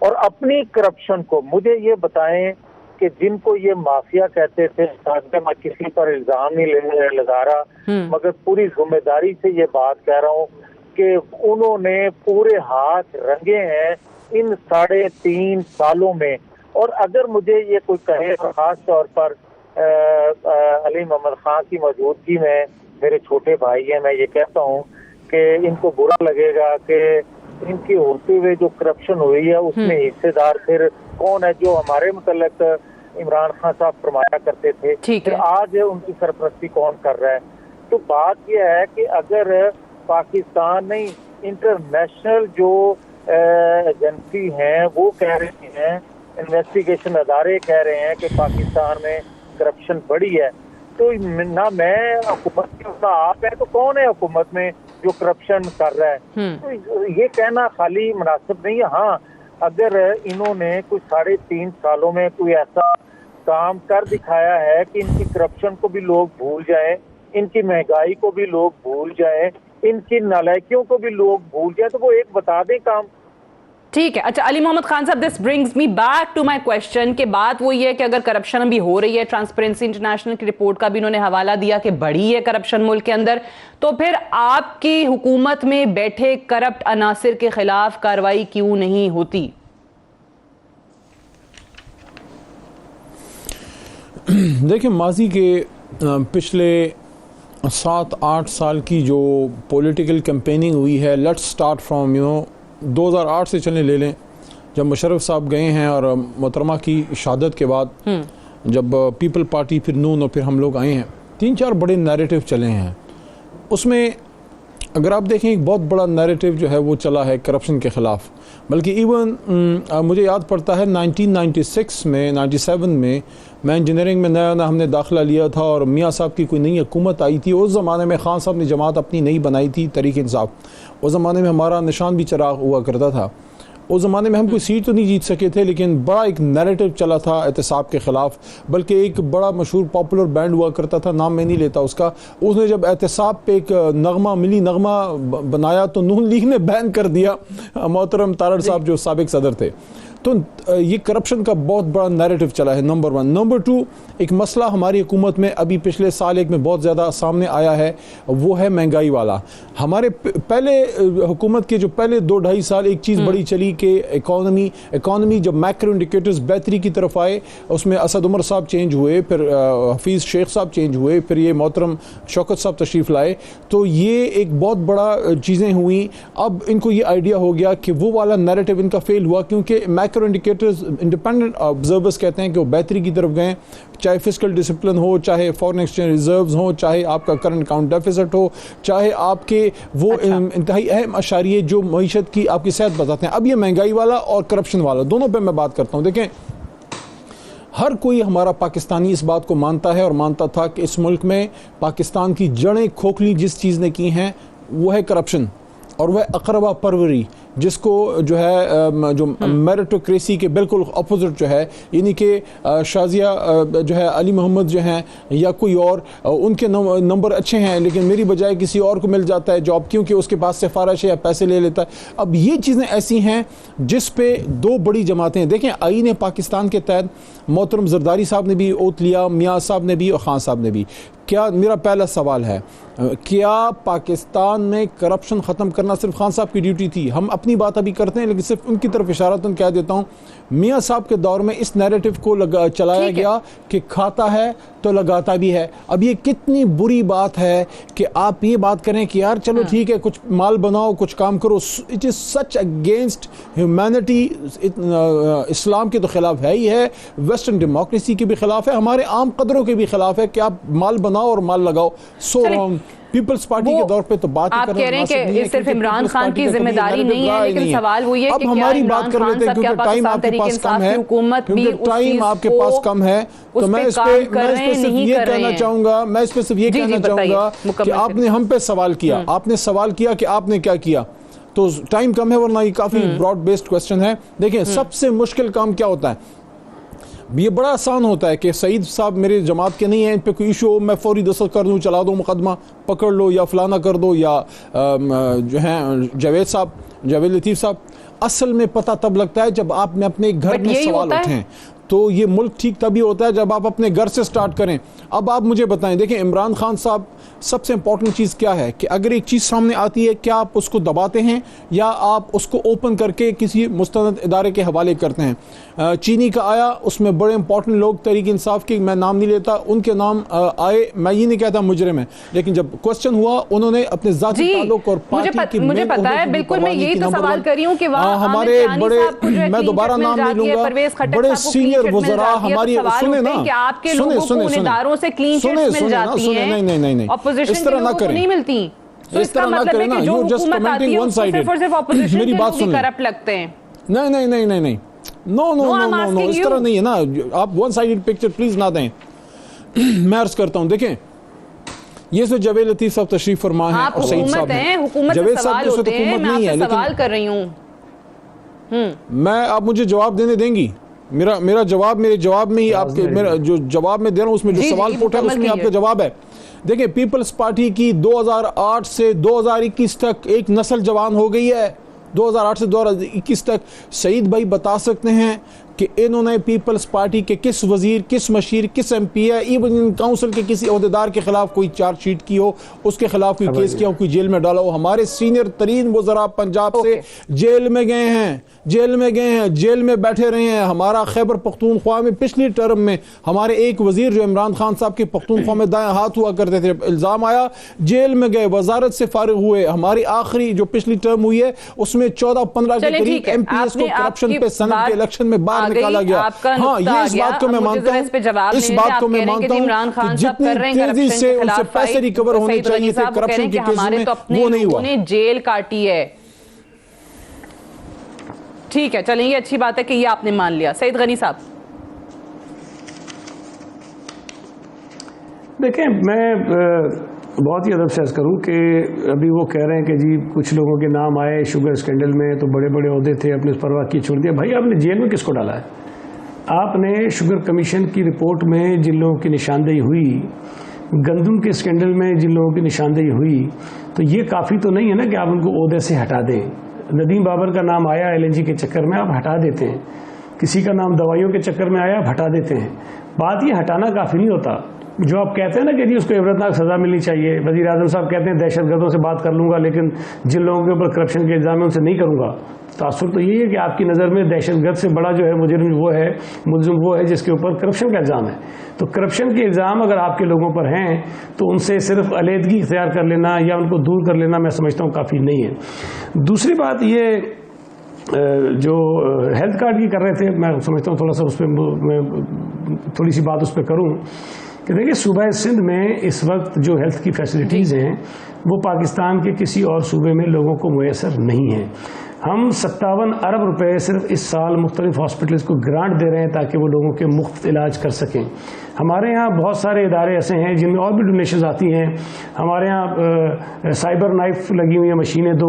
और अपनी करप्शन को मुझे ये बताएं कि जिनको ये माफिया कहते थे, मैं किसी पर इल्जाम नहीं लगा रहा, मगर पूरी जिम्मेदारी से ये बात कह रहा हूँ कि उन्होंने पूरे हाथ रंगे हैं इन 3.5 सालों में। और अगर मुझे ये कोई कहे, खास तौर पर अली मोहम्मद खान की मौजूदगी में, मेरे छोटे भाई हैं, मैं ये कहता हूँ कि इनको बुरा लगेगा कि इनके होते हुए जो करप्शन हुई है उसमें हिस्सेदार फिर कौन है, जो हमारे मुतल्लिक इमरान खान साहब फरमाया करते थे, फिर आज उनकी सरपरस्ती कौन कर रहा है। तो बात यह है कि अगर पाकिस्तान नहीं, इंटरनेशनल जो एजेंसी हैं वो कह रही हैं, इन्वेस्टिगेशन अदारे कह रहे हैं कि पाकिस्तान में करप्शन बढ़ी है, तो ना मैं हुकूमत की, ना आप है, तो कौन है हुकूमत में जो करप्शन कर रहा है? तो ये कहना खाली मुनासिब नहीं है। हाँ, अगर इन्होंने कुछ 3.5 सालों में कोई ऐसा काम कर दिखाया है कि इनकी करप्शन को भी लोग भूल जाएं, इनकी महंगाई को भी लोग भूल जाएं, इनकी नालायकियों को भी लोग भूल जाएं, तो वो एक बता दें काम। ठीक है। अच्छा अली मोहम्मद खान साहब, this brings me back to my question के बात वो ये है कि अगर करप्शन अभी हो रही है, ट्रांसपेरेंसी इंटरनेशनल की रिपोर्ट का भी इन्होंने हवाला दिया कि बढ़ी है करप्शन मुल्क के अंदर, तो फिर आपकी हुकूमत में बैठे करप्ट अनासिर के खिलाफ कार्रवाई क्यों नहीं होती? देखिए, माजी के पिछले 7-8 साल की जो पॉलिटिकल कैंपेनिंग हुई है, लेट्स स्टार्ट फ्रॉम 2008 से चलें, ले लें जब मुशर्रफ साहब गए हैं और मोहतरमा की शहादत के बाद जब पीपल पार्टी, फिर नून और फिर हम लोग आए हैं, 3-4 बड़े नैरेटिव चले हैं। उसमें अगर आप देखें एक बहुत बड़ा नैरेटिव जो है वो चला है करप्शन के ख़िलाफ़, बल्कि इवन मुझे याद पड़ता है 1996 में 97 में मैं इंजीनियरिंग में नया हमने दाखिला लिया था और मियाँ साहब की कोई नई हुकूमत आई थी। उस ज़माने में खान साहब ने जमात अपनी नई बनाई थी, तहरीक इंसाफ। उस ज़माने में हमारा निशान भी चिराग हुआ करता था। उस ज़माने में हम कोई सीट तो नहीं जीत सके थे, लेकिन बड़ा एक नैरेटिव चला था एहतसाब के ख़िलाफ़। बल्कि एक बड़ा मशहूर पॉपुलर बैंड हुआ करता था, नाम मैं नहीं लेता उसका, उसने जब एहतसाब पे एक नगमा मिली नगमा बनाया तो नून लीग ने बैन कर दिया मोहतरम तारड़ साहब जो साबिक सदर थे। तो ये करप्शन का बहुत बड़ा नैरेटिव चला है, नंबर 1। नंबर 2, एक मसला हमारी हुकूमत में अभी पिछले साल एक में बहुत ज़्यादा सामने आया है, वो है महंगाई वाला। हमारे पहले हुकूमत के जो पहले 2-2.5 साल एक चीज़ बड़ी चली कि इकॉनमी जब मैक्रो इंडिकेटर्स बेहतरी की तरफ आए, उसमें असद उमर साहब चेंज हुए, फिर हफीज़ शेख साहब चेंज हुए, फिर ये मोहतरम शौकत साहब तशरीफ़ लाए, तो ये एक बहुत बड़ा चीज़ें हुई। अब इनको ये आइडिया हो गया कि वो वाला नैरेटिव इनका फेल हुआ, क्योंकि मैक्रो इंडिकेटर्स इंडिपेंडेंट ऑब्जर्वर्स कहते हैं कि वो बेहतरी की तरफ गए, चाहे फिस्कल डिसिप्लिन हो, चाहे फॉरेन एक्सचेंज रिजर्व्स हो, चाहे आपका करंट अकाउंट डेफिसिट हो, चाहे आपके वो इंतहाई अहम अशारिये जो मईशत की आपकी सेहत बताते हैं। अब ये महंगाई वाला और करप्शन वाला दोनों पे मैं बात करता हूँ। देखें, हर कोई हमारा पाकिस्तानी इस बात को मानता है और मानता था कि इस मुल्क में पाकिस्तान की जड़ें खोखली जिस चीज़ ने की हैं वो है करप्शन और वह अकरबा परवरी, जिसको जो है जो मेरिटोक्रेसी के बिल्कुल अपोजिट जो है, यानी कि शाजिया जो है, अली मोहम्मद जो हैं या कोई और, उनके नंबर अच्छे हैं लेकिन मेरी बजाय किसी और को मिल जाता है जॉब क्योंकि उसके पास सिफारिश है या पैसे ले लेता है। अब ये चीज़ें ऐसी हैं जिस पे दो बड़ी जमातें, देखें आईन पाकिस्तान के तहत मोहतरम जरदारी साहब ने भी ओथ लिया, मियाँ साहब ने भी और खान साहब ने भी। क्या मेरा पहला सवाल है, क्या पाकिस्तान में करप्शन ख़त्म करना सिर्फ खान साहब की ड्यूटी थी? हम अपनी बात अभी करते हैं लेकिन सिर्फ उनकी तरफ इशारतन कह देता हूँ, मियाँ साहब के दौर में इस नैरेटिव को चलाया गया कि खाता है तो लगाता भी है। अब ये कितनी बुरी बात है कि आप ये बात करें कि यार चलो ठीक है, कुछ माल बनाओ, कुछ काम करो। It is such against humanity. Islam के तो खिलाफ है ही है, वेस्टर्न डेमोक्रेसी के भी खिलाफ है, हमारे आम कदरों के भी खिलाफ है कि आप माल बनाओ और माल लगाओ। So wrong. पीपल्स पार्टी के दौर पे तो बात आप कह रहे हैं कि ये सिर्फ इमरान खान की जिम्मेदारी नहीं है, लेकिन सवाल वो ये है कि हमारी बात कर लेते हैं क्योंकि टाइम आपके पास कम है, क्योंकि टाइम आपके पास कम है, तो मैं इस पे सिर्फ ये कहना चाहूंगा, मैं इस पे सिर्फ ये कहना चाहूंगा कि आपने हम पे सवाल किया, आपने सवाल किया कि आपने क्या किया, तो टाइम कम है, वरना ये काफी ब्रॉड बेस्ड क्वेश्चन है। देखिए, सबसे मुश्किल काम क्या होता है? ये बड़ा आसान होता है कि सईद साहब मेरे जमात के नहीं हैं, इन पे कोई इशू हो मैं फौरी दस्तखत कर दूं, चला दूं मुकदमा, पकड़ लो या फलाना कर दो, या जो हैं जावेद लतीफ़ साहब। असल में पता तब लगता है जब आप में अपने घर में सवाल उठें, तो ये मुल्क ठीक तभी होता है जब आप अपने घर से स्टार्ट करें। अब आप मुझे बताएं, देखें इमरान खान साहब, सबसे इंपॉर्टेंट चीज़ क्या है कि अगर एक चीज़ सामने आती है, क्या आप उसको दबाते हैं या आप उसको ओपन करके किसी मुस्तनद इदारे के हवाले करते हैं? चीनी का आया, उसमें बड़े इंपॉर्टेंट लोग तहरीक इंसाफ के, मैं नाम नहीं लेता, उनके नाम आए, मैं ये नहीं कहता मुजरिम है, लेकिन जब क्वेश्चन हुआ उन्होंने अपने जाती ताल्लुक और पार्टी की, मुझे पता है, बिल्कुल मैं यही तो सवाल कर रही हूँ कि हमारे बड़े, मैं दोबारा नाम नहीं लूंगा, बड़े सीनियर वज़रा हमारी, सुने ना, नहीं, इस तरह ना करें, नहीं मिलती, तो इस तरह ना करें ना, you just commenting one sided. मेरी बात सुन, करप्ट लगते हैं। नहीं, नो, इस तरह नहीं है ना, आप वन साइडेड पिक्चर प्लीज ना दें। मैं अर्ज करता हूं, देखें ये जो जावेद लतीफ़ साहब तशरीफ फरमा है और सईद साहब हैं, हुकूमत से सवाल होते हैं, मैं आपसे सवाल कर रही हूं। मैं, आप मुझे जवाब देने देंगी? मेरा जवाब, मेरे जवाब में ही आपके, मेरा जो जवाब में दे रहा हूं उसमें जो सवाल पुट है उसमें आपका जवाब है। देखिए, पीपल्स पार्टी की 2008 से 2021 तक एक नस्ल जवान हो गई है, 2008 से 2021 तक सईद भाई बता सकते हैं कि इन्होंने पीपल्स पार्टी के किस वजीर, किस मशीर, किस MP है, इवन काउंसिल के किसी अहदेदार के खिलाफ कोई चार्जशीट की हो, उसके खिलाफ कोई केस किया हो, कोई जेल में डाला हो? हमारे सीनियर तरीन वज़रा पंजाब से जेल में गए हैं, जेल में बैठे रहे हैं। हमारा खैबर पख्तूनख्वा में पिछली टर्म में हमारे एक वजीर जो इमरान खान साहब के पख्तूनख्वा में दाएं हाथ हुआ करते थे, इल्जाम आया, जेल में गए, वजारत से फारिग हुए। हमारी आखिरी जो पिछली टर्म हुई है उसमें 14-15 के करीब MPs को करप्शन पे सनद के इलेक्शन में बाहर निकाला गया। हाँ, ये इस बात को मैं मानता हूँ, इस बात को मैं मानता हूँ कि जितनी तेजी से उनसे पैसे रिकवर होने चाहिए थे करप्शन के केस में, वो नहीं हुआ। जेल काटी है। ठीक है, चलिए, अच्छी बात है कि ये आपने मान लिया। सईद गनी साहब, देखें, मैं बहुत ही अदब से अर्ज करूं कि अभी वो कह रहे हैं कि जी कुछ लोगों के नाम आए शुगर स्कैंडल में, तो बड़े बड़े ओहदे थे, अपने परवाह किए छोड़ दिया। भाई, आपने जेल में किसको डाला है? आपने शुगर कमीशन की रिपोर्ट में जिन लोगों की निशानदेही हुई, गंदम के स्कैंडल में जिन लोगों की निशानदेही हुई, तो ये काफ़ी तो नहीं है ना कि आप उनको ओहदे से हटा दें। नदीम बाबर का नाम आया LNG के चक्कर में, आप हटा देते हैं। किसी का नाम दवाइयों के चक्कर में आया, आप हटा देते हैं। बात ये हटाना काफ़ी नहीं होता। जो आप कहते हैं ना कि जी उसको इबरतनाक सज़ा मिलनी चाहिए, वज़ीर आज़म साहब कहते हैं दहशतगर्दों से बात कर लूँगा, लेकिन जिन लोगों के ऊपर करप्शन के इल्ज़ाम है उनसे नहीं करूँगा। तासुर तो यही है कि आपकी नज़र में दहशतगर्द से बड़ा जो है मुजरिम वो है जिसके ऊपर करप्शन का इल्ज़ाम है। तो करप्शन के इल्ज़ाम अगर आपके लोगों पर हैं तो उनसे सिर्फ अलहदगी इख्तियार कर लेना या उनको दूर कर लेना, मैं समझता हूँ काफ़ी नहीं है। दूसरी बात ये जो हेल्थ कार्ड की कर रहे थे, मैं समझता हूँ थोड़ा सा उस पर मैं थोड़ी सी बात उस पर करूँ कि देखिए, सूबा सिंध में इस वक्त जो हेल्थ की फैसिलिटीज़ हैं वो पाकिस्तान के किसी और सूबे में लोगों को मुयसर नहीं है। हम 57 अरब रुपए सिर्फ इस साल मुख्तलिफ हॉस्पिटल्स को ग्रांट दे रहे हैं ताकि वो लोगों के मुफ्त इलाज कर सकें। हमारे यहाँ बहुत सारे इदारे ऐसे हैं जिनमें और भी डोनेशन आती हैं। हमारे यहाँ साइबर नाइफ लगी हुई है, मशीनें 2,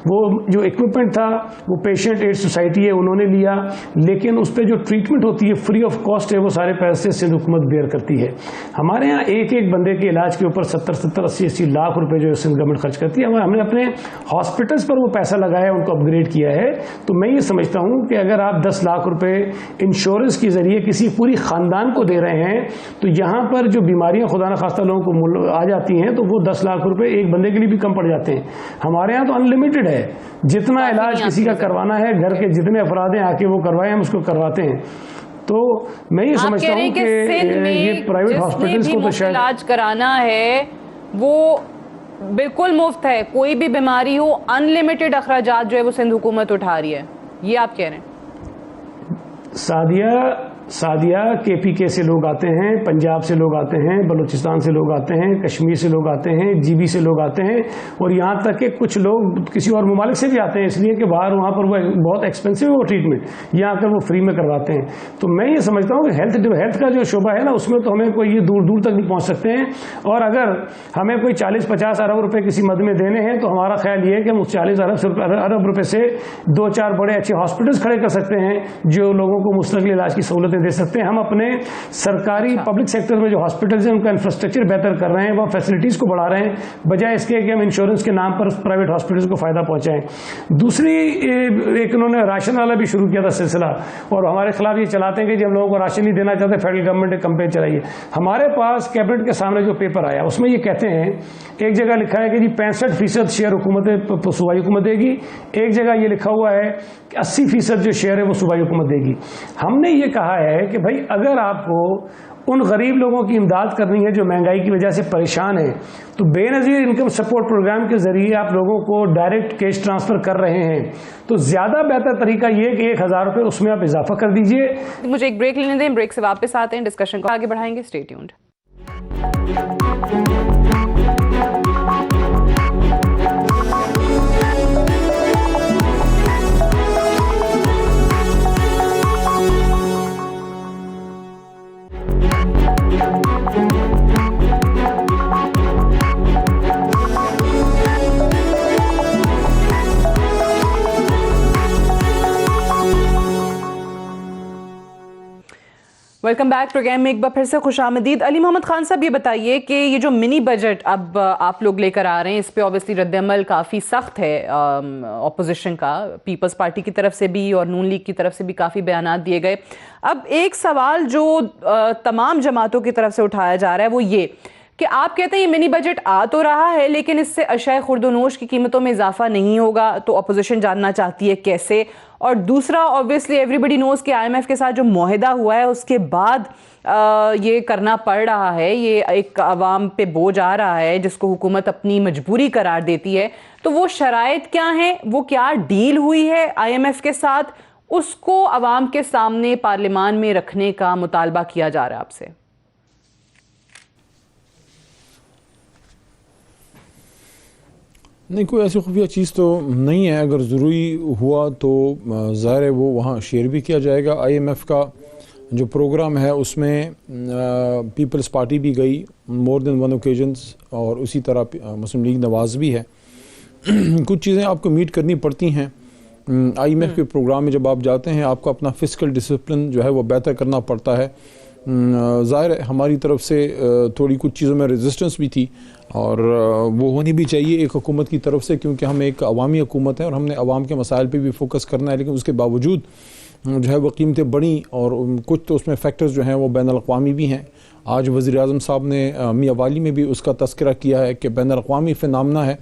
वो जो इक्विपमेंट था वो पेशेंट एड सोसाइटी है, उन्होंने लिया, लेकिन उस पर जो ट्रीटमेंट होती है फ्री ऑफ कॉस्ट है, वो सारे पैसे सिंध हुकूमत बेयर करती है। हमारे यहाँ एक एक बंदे के इलाज के ऊपर 70-70, 80-80 लाख रुपए जो सिंध गवर्नमेंट खर्च करती है। हमने अपने हॉस्पिटल्स पर वो पैसा लगाया, उनको अपग्रेड किया है। तो मैं ये समझता हूँ कि अगर आप 10 लाख रुपए इंश्योरेंस के जरिए किसी पूरी खानदान को दे रहे हैं, तो यहाँ पर जो बीमारियां खुदा न खास्ता लोगों को आ जाती हैं, तो वो 10 लाख रुपए एक बंदे के लिए भी कम पड़ जाते हैं। हमारे यहाँ तो अनलिमिटेड है, जितना इलाज किसी का करवाना है, घर के जितने अफराद हैं आके वो करवाएं, हम उसको करवाते हैं। तो मैं ये समझता हूँ कि ये प्राइवेट हॉस्पिटल्स को तो शायद इलाज कराना है वो बिल्कुल मुफ्त है। कोई भी बीमारी हो, अनलिमिटेड अखराजात जो है वो सिंध हुकूमत उठा रही है, ये आप कह रहे हैं? सादिया KPK से लोग आते हैं, पंजाब से लोग आते हैं, बलूचिस्तान से लोग आते हैं, कश्मीर से लोग आते हैं, GB से लोग आते हैं, और यहाँ तक कि कुछ लोग किसी और ममालिक से भी आते हैं, इसलिए कि बाहर वहाँ पर वो बहुत एक्सपेंसिव है वो ट्रीटमेंट, यहाँ आकर वो फ्री में करवाते हैं। तो मैं ये समझता हूँ कि हेल्थ का जो शोबा है ना, उसमें तो हमें कोई ये दूर दूर तक नहीं पहुँच सकते हैं। और अगर हमें कोई 40-50 अरब रुपये किसी मद में देने हैं, तो हमारा ख्याल ये है कि हम उस 40 अरब रुपये से 2-4 बड़े अच्छे हॉस्पिटल्स खड़े कर सकते हैं जो लोगों को मुस्तकिल इलाज की सहूलत दे सकते हैं। हम अपने सरकारी पब्लिक सेक्टर में जो हॉस्पिटल्स हैं उनका इंफ्रास्ट्रक्चर बेहतर कर रहे हैं, वह फैसिलिटीज को बढ़ा रहे हैं, बजाय इसके कि हम इंश्योरेंस के नाम पर प्राइवेट हॉस्पिटल्स को फायदा पहुंचाएं। दूसरी एक उन्होंने राशन वाला भी शुरू किया था सिलसिला, और हमारे खिलाफ ये चलाते हैं कि जी हम लोगों को राशन नहीं देना चाहते, फेडरल गवर्नमेंट ने कैंपेन चलाई है। हमारे पास कैबिनेट के सामने जो पेपर आया उसमें ये कहते हैं, एक जगह लिखा है कि जी 65% शेयर हुकूमत सूबाई हुकूमत देगी, एक जगह ये लिखा हुआ है कि 80% जो शेयर है वो सूबाई हुकूमत देगी। हमने ये कहा है कि भाई अगर आपको उन गरीब लोगों की इमदाद करनी है जो महंगाई की वजह से परेशान है, तो बेनज़ीर इनकम सपोर्ट प्रोग्राम के जरिए आप लोगों को डायरेक्ट कैश ट्रांसफर कर रहे हैं, तो ज्यादा बेहतर तरीका ये कि 1000 रुपये उसमें आप इजाफा कर दीजिए। मुझे एक ब्रेक लेने दें, ब्रेक से वापस आते हैं, डिस्कशन को आगे बढ़ाएंगे। Stay tuned. Welcome back programme में एक बार फिर से खुशामदीद। अली मोहम्मद खान साहब, ये बताइए कि ये जो मिनी बजट अब आप लोग लेकर आ रहे हैं, इस पे ऑब्वियसली रद्द-ए-अमल काफ़ी सख्त है ऑपोजिशन का, पीपल्स पार्टी की तरफ से भी और नून लीग की तरफ से भी काफ़ी बयानात दिए गए। अब एक सवाल जो तमाम जमातों की तरफ से उठाया जा रहा है वो ये कि आप कहते हैं ये मिनी बजट आ तो रहा है लेकिन इससे अशय खुर्दोनोश की कीमतों में इजाफा नहीं होगा, तो अपोजिशन जानना चाहती है कैसे। और दूसरा, ऑब्वियसली एवरीबडी नोज कि IMF के साथ जो मुआहिदा हुआ है उसके बाद ये करना पड़ रहा है, ये एक अवाम पे बोझ आ रहा है जिसको हुकूमत अपनी मजबूरी करार देती है। तो वो शराइत क्या हैं, वो क्या डील हुई है IMF के साथ, उसको अवाम के सामने पार्लियामान में रखने का मुतालबा किया जा रहा है आपसे। नहीं, कोई ऐसी खुफिया चीज़ तो नहीं है। अगर ज़रूरी हुआ तो ज़ाहिर है वो वहाँ शेयर भी किया जाएगा। IMF का जो प्रोग्राम है उसमें पीपल्स पार्टी भी गई मोर देन वन ओकेजन्स, और उसी तरह मुस्लिम लीग नवाज़ भी है। कुछ चीज़ें आपको मीट करनी पड़ती हैं। IMF के प्रोग्राम में जब आप जाते हैं आपको अपना फिस्कल डिसिप्लिन जो है वो बेहतर करना पड़ता है। ज़ाहिर है हमारी तरफ से थोड़ी कुछ चीज़ों में रेजिस्टेंस भी थी और वो होनी भी चाहिए एक हुकूमत की तरफ से, क्योंकि हम एक अवामी हुकूमत है और हमने अवाम के मसाइल पे भी फोकस करना है। लेकिन उसके बावजूद जो है वो कीमतें बढ़ी और कुछ तो उसमें फैक्टर्स जो हैं वो बैनुल-अक़वामी भी हैं। आज वज़ीर-ए-आज़म साहब ने मियां वाली में भी उसका तज़किरा किया है कि बैनुल-अक़वामी फ़िनामिना है,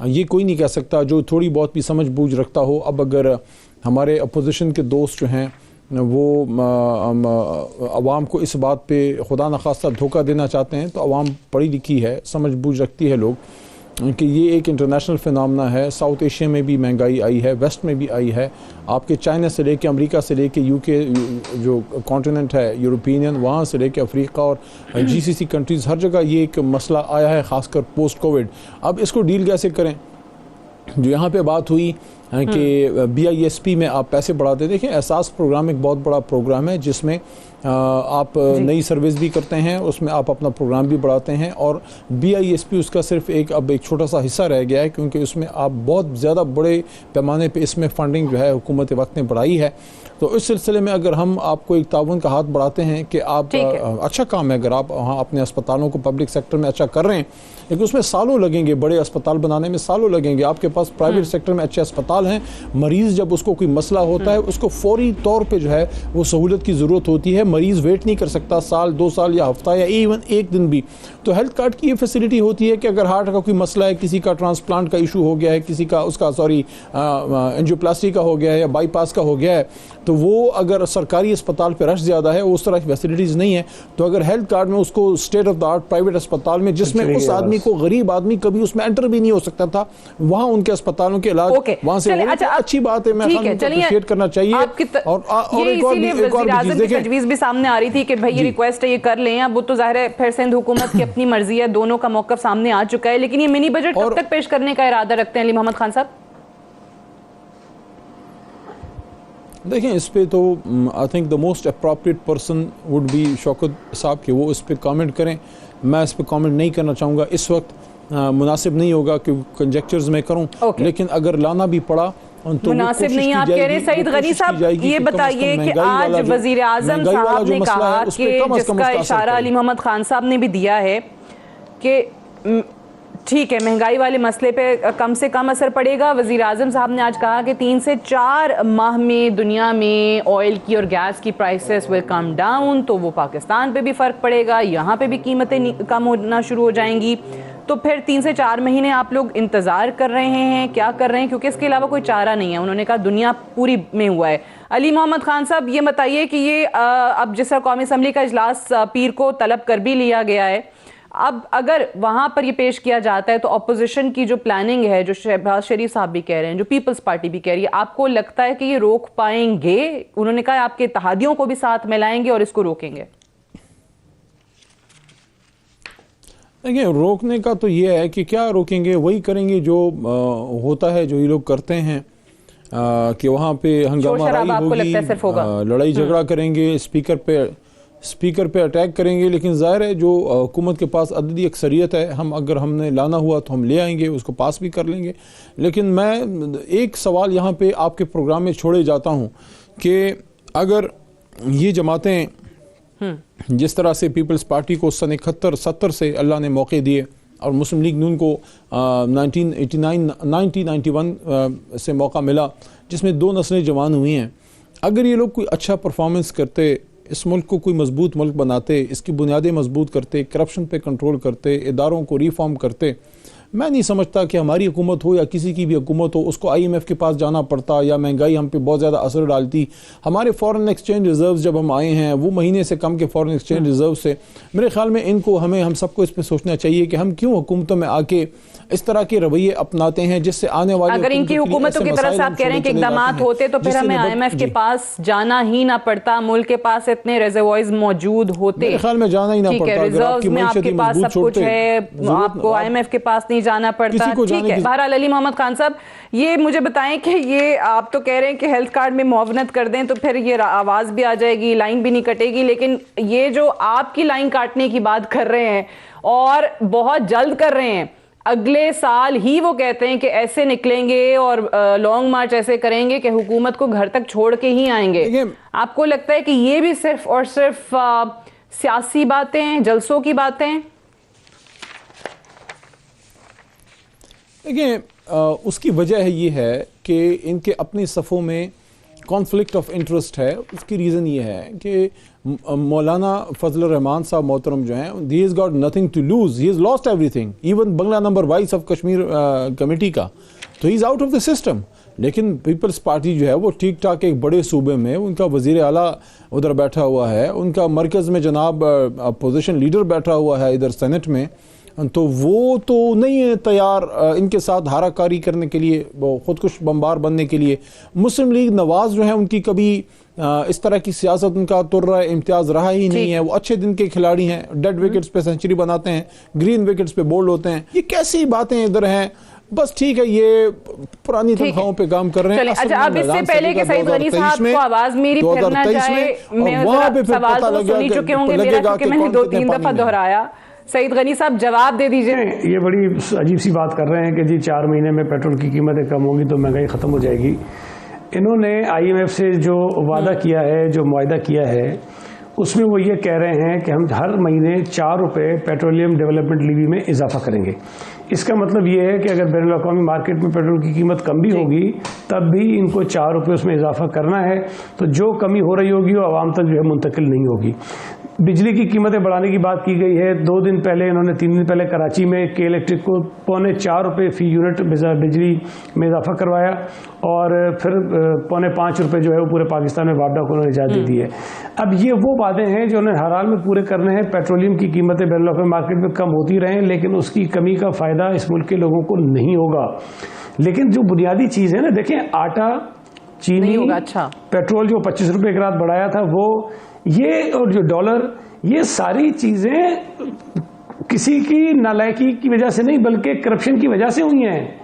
ये कोई नहीं कह सकता जो थोड़ी बहुत भी समझ बूझ रखता हो। अब अगर हमारे अपोजिशन के दोस्त जो हैं वो अवाम को इस बात पे खुदा न खास्ता धोखा देना चाहते हैं, तो अवाम पढ़ी लिखी है, समझ बूझ रखती है लोग कि ये एक इंटरनेशनल फिनोमेना है। साउथ एशिया में भी महंगाई आई है, वेस्ट में भी आई है, आपके चाइना से लेके अमेरिका से लेके UK जो कॉन्टिनेंट है यूरोपियन, वहाँ से लेके अफ्रीका और GCC कंट्रीज़, हर जगह ये एक मसला आया है, ख़ासकर पोस्ट कोविड। अब इसको डील कैसे करें? जो यहाँ पे बात हुई कि BISP में आप पैसे बढ़ाते, देखें एहसास प्रोग्राम एक बहुत बड़ा प्रोग्राम है जिसमें आप नई सर्विस भी करते हैं, उसमें आप अपना प्रोग्राम भी बढ़ाते हैं, और BISP उसका सिर्फ अब एक छोटा सा हिस्सा रह गया है, क्योंकि उसमें आप बहुत ज़्यादा बड़े पैमाने पे इसमें फंडिंग जो है हुकूमत वक्त ने बढ़ाई है। तो इस सिलसिले में अगर हम आपको एक ताउन का हाथ बढ़ाते हैं कि आप अच्छा काम है, अगर आप वहाँ अपने अस्पतालों को पब्लिक सेक्टर में अच्छा कर रहे हैं, लेकिन उसमें सालों लगेंगे, बड़े अस्पताल बनाने में सालों लगेंगे। आपके पास प्राइवेट सेक्टर में अच्छे अस्पताल हैं, मरीज़ जब उसको कोई मसला होता है उसको फौरी तौर पे जो है वो सहूलत की ज़रूरत होती है। मरीज़ वेट नहीं कर सकता साल, 2 साल या हफ्ता या इवन एक दिन भी। तो हेल्थ कार्ड की ये फैसिलिटी होती है कि अगर हार्ट का कोई मसला है, किसी का ट्रांसप्लांट का इशू हो गया है, किसी का एंजियोप्लास्टी का हो गया है या बाईपास का हो गया है, तो वो अगर सरकारी अस्पताल पे रश ज़्यादा है, उस तरह की फैसिलिटीज़ नहीं है, तो अगर हेल्थ कार्ड में उसको state of the art private अस्पताल में, जिसमें उस आदमी को, गरीब आदमी कभी उसमें एंटर भी नहीं हो सकता था, वहाँ उनके अस्पतालों के इलाज वहाँ से अच्छी बात है। मैं अप्रिशिएट करना चाहिए। और एक और तजवीज़ भी सामने आ रही थी कि भाई ये रिक्वेस्ट है, ये कर लें। अब वो तो जाहिर है फिर सिंध हुकूमत की अपनी मर्जी है, दोनों का मौक़िफ़ सामने आ चुका है। लेकिन ये मिनी बजट कब तक पेश करने का इरादा रखते हैं अली मोहम्मद खान साहब? देखें, इस पे तो I think the most appropriate person would be Shaukat साहब कि वो इस पे कमेंट करें। मैं इस पे कमेंट नहीं करना चाहूँगा, इस वक्त मुनासिब नहीं होगा कि कंजेक्चर्स में करूँ। लेकिन अगर लाना भी पड़ा तो मुनासिब नहीं आप कह रहे। सईद गनी साहब, ये बताइए कि आज वज़ीर-ए-आज़म साहब ने कहा कि जिसका इशारा अली मोहम्मद खान साहब ने भी दिया है कि ठीक है महंगाई वाले मसले पे कम से कम असर पड़ेगा। वज़ीर-ए-आज़म साहब ने आज कहा कि 3 से 4 माह में दुनिया में ऑयल की और गैस की प्राइसेस विल कम डाउन, तो वो पाकिस्तान पे भी फ़र्क पड़ेगा, यहाँ पे भी कीमतें कम होना शुरू हो जाएंगी। तो फिर 3 से 4 महीने आप लोग इंतज़ार कर रहे हैं, क्या कर रहे हैं? क्योंकि इसके अलावा कोई चारा नहीं है। उन्होंने कहा दुनिया पूरी में हुआ है। अली मोहम्मद खान साहब, ये बताइए कि ये अब जिस तरह कौमी असम्बली का इजलास पीर को तलब कर भी लिया गया है, अब अगर वहां पर ये पेश किया जाता है तो अपोजिशन की जो प्लानिंग है, जो शहबाज शरीफ साहब भी कह रहे हैं, जो पीपल्स पार्टी भी कह रही है, आपको लगता है कि ये रोक पाएंगे? उन्होंने कहा आपके इत्तेहादियों को भी साथ मिलाएंगे और इसको रोकेंगे। देखिए, रोकने का तो ये है कि क्या रोकेंगे, वही करेंगे जो होता है, जो ये लोग करते हैं कि वहाँ पे हंगामा होगी, लड़ाई झगड़ा करेंगे, स्पीकर पे अटैक करेंगे। लेकिन ज़ाहिर है जो हुकूमत के पास अददी अक्सरियत है, अगर हमने लाना हुआ तो हम ले आएंगे, उसको पास भी कर लेंगे। लेकिन मैं एक सवाल यहाँ पे आपके प्रोग्राम में छोड़े जाता हूँ कि अगर ये जमातें जिस तरह से पीपल्स पार्टी को सन 71-70 से अल्लाह ने मौके दिए और मुस्लिम लीग नून को 1991 से मौका मिला, जिसमें 2 नस्लें जवान हुई हैं। अगर ये लोग कोई अच्छा परफॉर्मेंस करते, इस मुल्क को कोई मजबूत मुल्क बनाते, इसकी बुनियादें मजबूत करते, करप्शन पे कंट्रोल करते, इदारों को रिफॉर्म करते, मैं नहीं समझता कि हमारी हुकूमत हो या किसी की भी हुकूमत हो उसको IMF के पास जाना पड़ता या महंगाई हम पे बहुत ज़्यादा असर डालती। हमारे फॉरेन एक्सचेंज रिजर्व जब हम आए हैं वो महीने से कम के फॉरेन एक्सचेंज रिजर्व से, मेरे ख्याल में हम सबको इस पर सोचना चाहिए कि हम क्यों हुकूमतों में आके इस तरह के रवैये अपनाते हैं, जिससे आने वाले अगर इनकी हुकूमतों की तरफ से आप कह रहे हैं कि इकदाम होते तो फिर हमें IMF के पास जाना ही ना पड़ता, मुल्क के पास इतने रिजर्वॉयर्स मौजूद होते। मेरे ख्याल में जाना ही ना पड़ता, रिजर्व्स में आपके पास सब कुछ है, आपको IMF के पास नहीं जाना पड़ता। ठीक है, बहरहाल अली मोहम्मद खान साहब, ये मुझे बताएं कि ये आप तो कह रहे हैं कि हेल्थ कार्ड में मुआवनत कर दें तो फिर ये आवाज भी आ जाएगी, लाइन भी नहीं कटेगी, लेकिन ये जो आपकी लाइन काटने की बात कर रहे हैं और बहुत जल्द कर रहे हैं, अगले साल ही वो कहते हैं कि ऐसे निकलेंगे और लॉन्ग मार्च ऐसे करेंगे कि हुकूमत को घर तक छोड़ के ही आएंगे। आपको लगता है कि ये भी सिर्फ और सिर्फ सियासी बातें हैं, जलसों की बातें हैं? देखिए, उसकी वजह ये है कि इनके अपनी सफ़ों में कॉन्फ्लिक्ट ऑफ इंटरेस्ट है। उसकी रीज़न ये है कि मौलाना फजल रहमान साहब मोहतरम जो हैं, he is got nothing to lose, he is lost everything, even बंगला नंबर 22 ऑफ कश्मीर कमेटी का, तो he is out of the system. लेकिन पीपल्स पार्टी जो है वो ठीक ठाक एक बड़े सूबे में, उनका वज़ीर आला उधर बैठा हुआ है, उनका मरकज़ में जनाब अपोजिशन लीडर बैठा हुआ है इधर सेनेट में, तो वो तो नहीं है तैयार इनके साथ हाराकारी करने के लिए, खुदकुश बम्बार बनने के लिए। मुस्लिम लीग नवाज जो है उनकी कभी इस तरह की सियासत उनका तुर्रा इम्तियाज रहा ही नहीं है। वो अच्छे दिन के खिलाड़ी हैं, डेड विकेट्स पे सेंचुरी बनाते हैं, ग्रीन विकेट्स पे बोल्ड होते हैं। ये कैसी बातें इधर हैं? बस ठीक है, ये पुरानी तनख्वाहों पे काम कर रहे हैं। अच्छा, अब इससे पहले कि सईद गनी साहब को आवाज मेरी फिर ना जाए, मैं सवाल तो सुन ही चुके होंगे मेरा, क्योंकि मैंने 2-3 दफा दोहराया। सईद गनी साहब जवाब दे दीजिए। ये बड़ी अजीब सी बात कर रहे हैं कि जी 4 महीने में पेट्रोल की कीमतें कम होंगी तो महंगाई खत्म हो जाएगी। इन्होंने IMF से जो वादा किया है, जो मुआहदा किया है, उसमें वो ये कह रहे हैं कि हम हर महीने 4 रुपये पेट्रोलियम डेवलपमेंट लीवी में इजाफा करेंगे। इसका मतलब ये है कि अगर बैनुल अक़वामी मार्केट में पेट्रोल की कीमत कम भी होगी तब भी इनको 4 रुपये उसमें इजाफा करना है, तो जो कमी हो रही होगी वो आवाम तक जो है मुंतकिल नहीं होगी। बिजली की कीमतें बढ़ाने की बात की गई है। 2 दिन पहले इन्होंने 3 दिन पहले कराची में के इलेक्ट्रिक को 4.25 रुपये फी यूनिट बिजली में इजाफा करवाया और फिर 4.25 रुपये जो है वो पूरे पाकिस्तान में वापडा को उन्होंने इजाज़त दे दी है। अब ये वो वादे हैं जो उन्हें हर हाल में पूरे करने हैं। पेट्रोलियम की कीमतें बैनुल अक़वामी मार्केट में कम होती रहें, लेकिन उसकी कमी का फ़ायदा इस मुल्क के लोगों को नहीं होगा। लेकिन जो बुनियादी चीज़ है ना, देखें, आटा, चीनी, अच्छा, पेट्रोल जो 25 रुपये एक रात बढ़ाया था वो, ये और जो डॉलर, ये सारी चीज़ें किसी की नालायकी की वजह से नहीं बल्कि करप्शन की वजह से हुई हैं।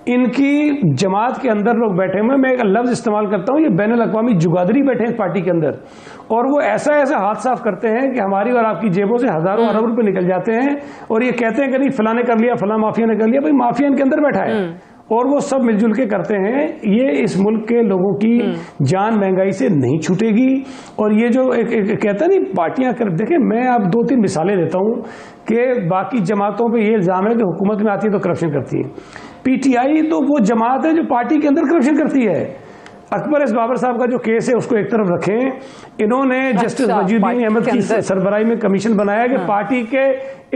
इनकी जमात के अंदर लोग बैठे हुए, मैं एक लफ्ज़ इस्तेमाल करता हूँ, ये बैनुल अक़वामी जुगादरी बैठे हैं पार्टी के अंदर, और वो ऐसा ऐसा हाथ साफ करते हैं कि हमारी और आपकी जेबों से हज़ारों अरब रुपये निकल जाते हैं और ये कहते हैं कि नहीं फलां ने कर लिया, फलां माफिया ने कर लिया। भाई माफिया इनके अंदर बैठा है और वो सब मिलजुल के करते हैं। ये इस मुल्क के लोगों की जान महंगाई से नहीं छूटेगी। और ये जो एक कहता नहीं पार्टियां कर, देखें, मैं अब 2-3 मिसालें देता हूं कि बाकी जमातों पे ये इल्ज़ाम है कि हुकूमत में आती है तो करप्शन करती है। PTI तो वो जमात है जो पार्टी के अंदर करप्शन करती है। अकबर एस बाबर साहब का जो केस है उसको एक तरफ रखें, इन्होंने जस्टिस वजीउद्दीन अहमद की सरबराही में कमीशन बनाया कि पार्टी के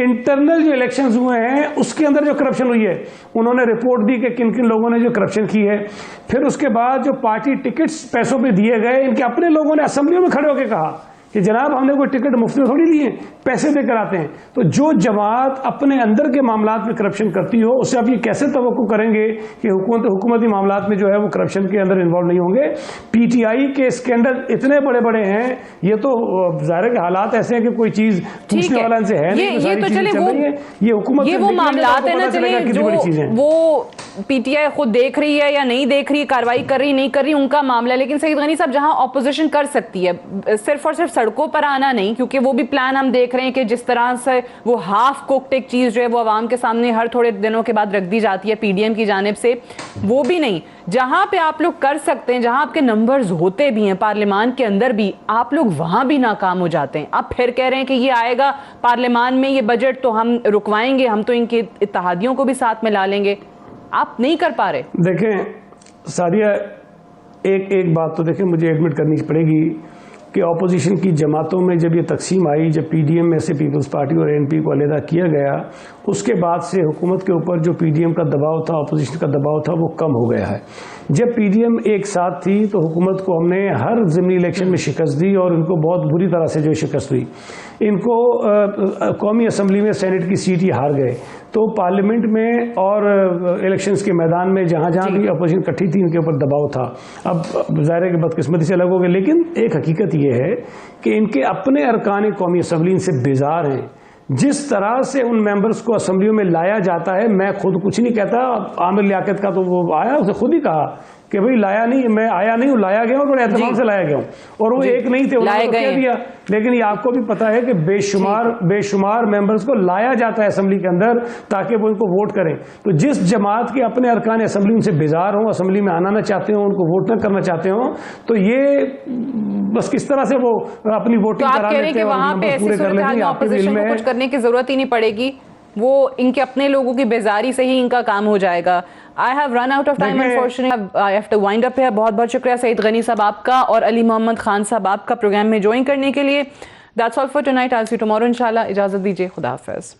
इंटरनल जो इलेक्शंस हुए हैं उसके अंदर जो करप्शन हुई है उन्होंने रिपोर्ट दी कि किन किन लोगों ने जो करप्शन की है। फिर उसके बाद जो पार्टी टिकट्स पैसों पे दिए गए, इनके अपने लोगों ने असेंबलियों में खड़े होकर कहा कि जनाब हमने कोई टिकट मुफ्त में थोड़ी लिए, पैसे देकर आते हैं। तो जो जमात अपने अंदर के मामलात में करप्शन करती हो उससे आप ये कैसे तवक्को करेंगे कि हुकूमती मामलात में जो है वो करप्शन के अंदर इन्वॉल्व नहीं होंगे। PTI के स्कैंडल इतने बड़े बड़े हैं, ये तो ज़ाहिर है कि हालात ऐसे हैं कि कोई चीज़ पूछने वाला इनसे है नहीं, ये तो चले ये हुकूमत वो मामलात है ना, चले जो वो पीटीआई खुद देख रही है या नहीं देख रही है, कार्रवाई कर रही नहीं कर रही, उनका मामला है। लेकिन सईद गनी साहब, जहां ऑपोजिशन कर सकती है, सिर्फ और सिर्फ सड़कों पर आना नहीं, क्योंकि वो भी प्लान हम देख रहे हैं कि जिस तरह से वो हाफ कुक्ड एक चीज जो है वो आवाम के सामने हर थोड़े दिनों के बाद रख दी जाती है पीडीएम की जानिब से, वो भी नहीं। जहां पे आप लोग कर सकते हैं, जहां आपके नंबर्स होते भी हैं पार्लियामान के अंदर भी, आप लोग वहां भी नाकाम हो जाते हैं। आप फिर कह रहे हैं कि ये आएगा पार्लियामान में, ये बजट तो हम रुकवाएंगे, हम तो इनके इत्तेहादियों को भी साथ में ला लेंगे। आप नहीं कर पा रहे। देखें सादिया, एक बात तो देखें मुझे एडमिट करनी पड़ेगी कि ऑपोजिशन की जमातों में जब ये तकसीम आई, जब पीडीएम में से पीपल्स पार्टी और एनपी को अलहदा किया गया, उसके बाद से हुकूमत के ऊपर जो पीडीएम का दबाव था, ऑपोजिशन का दबाव था, वो कम हो गया है। जब पीडीएम एक साथ थी तो हुकूमत को हमने हर ज़िमनी इलेक्शन में शिकस्त दी और इनको बहुत बुरी तरह से जो शिकस्त हुई। इनको कौमी असम्बली में सेनेट की सीट ही हार गए, तो पार्लियामेंट में और इलेक्शंस के मैदान में जहाँ जहाँ भी अपोजिशन इकट्ठी थी, इनके ऊपर दबाव था। अब ज़ाहिर है कि बदकिस्मती से अलग हो गए, लेकिन एक हकीकत ये है कि इनके अपने अरकान कौमी असम्बली इनसे बेजार हैं। जिस तरह से उन मेंबर्स को असम्बलियों में लाया जाता है, मैं खुद कुछ नहीं कहता, आमिर लियाकत का तो वो आया, उसने खुद ही कहा कि भाई लाया नहीं, मैं आया नहीं हूँ, लाया गया हूँ, बड़े एहतमाम से लाया गया हूँ, और वो एक नहीं थे, उन्होंने तो कह दिया। लेकिन ये आपको भी पता है कि बेशुमार मेंबर्स को लाया जाता है असम्बली के अंदर ताकि वो उनको वोट करें। तो जिस जमात के अपने अरकान असम्बली उनसे बेजार हों, असम्बली में आना ना चाहते हो, उनको वोट न करना चाहते हो, तो ये बस किस तरह से वो अपनी वोटिंग करा लेते हैं, वहां पे ऐसी सूरत ऑपोजिशन को कुछ करने की जरूरत ही नहीं पड़ेगी, वो इनके अपने लोगों की बेजारी से ही इनका काम हो जाएगा। I have run out of time unfortunately, I have to wind up here. बहुत बहुत शुक्रिया सईद गनी साहब आपका और अली मोहम्मद खान साहब आपका प्रोग्राम में ज्वाइन करने के लिए। That's all for tonight, I will see you tomorrow इंशाल्लाह। इजाजत दीजिए, खुदा हाफिज।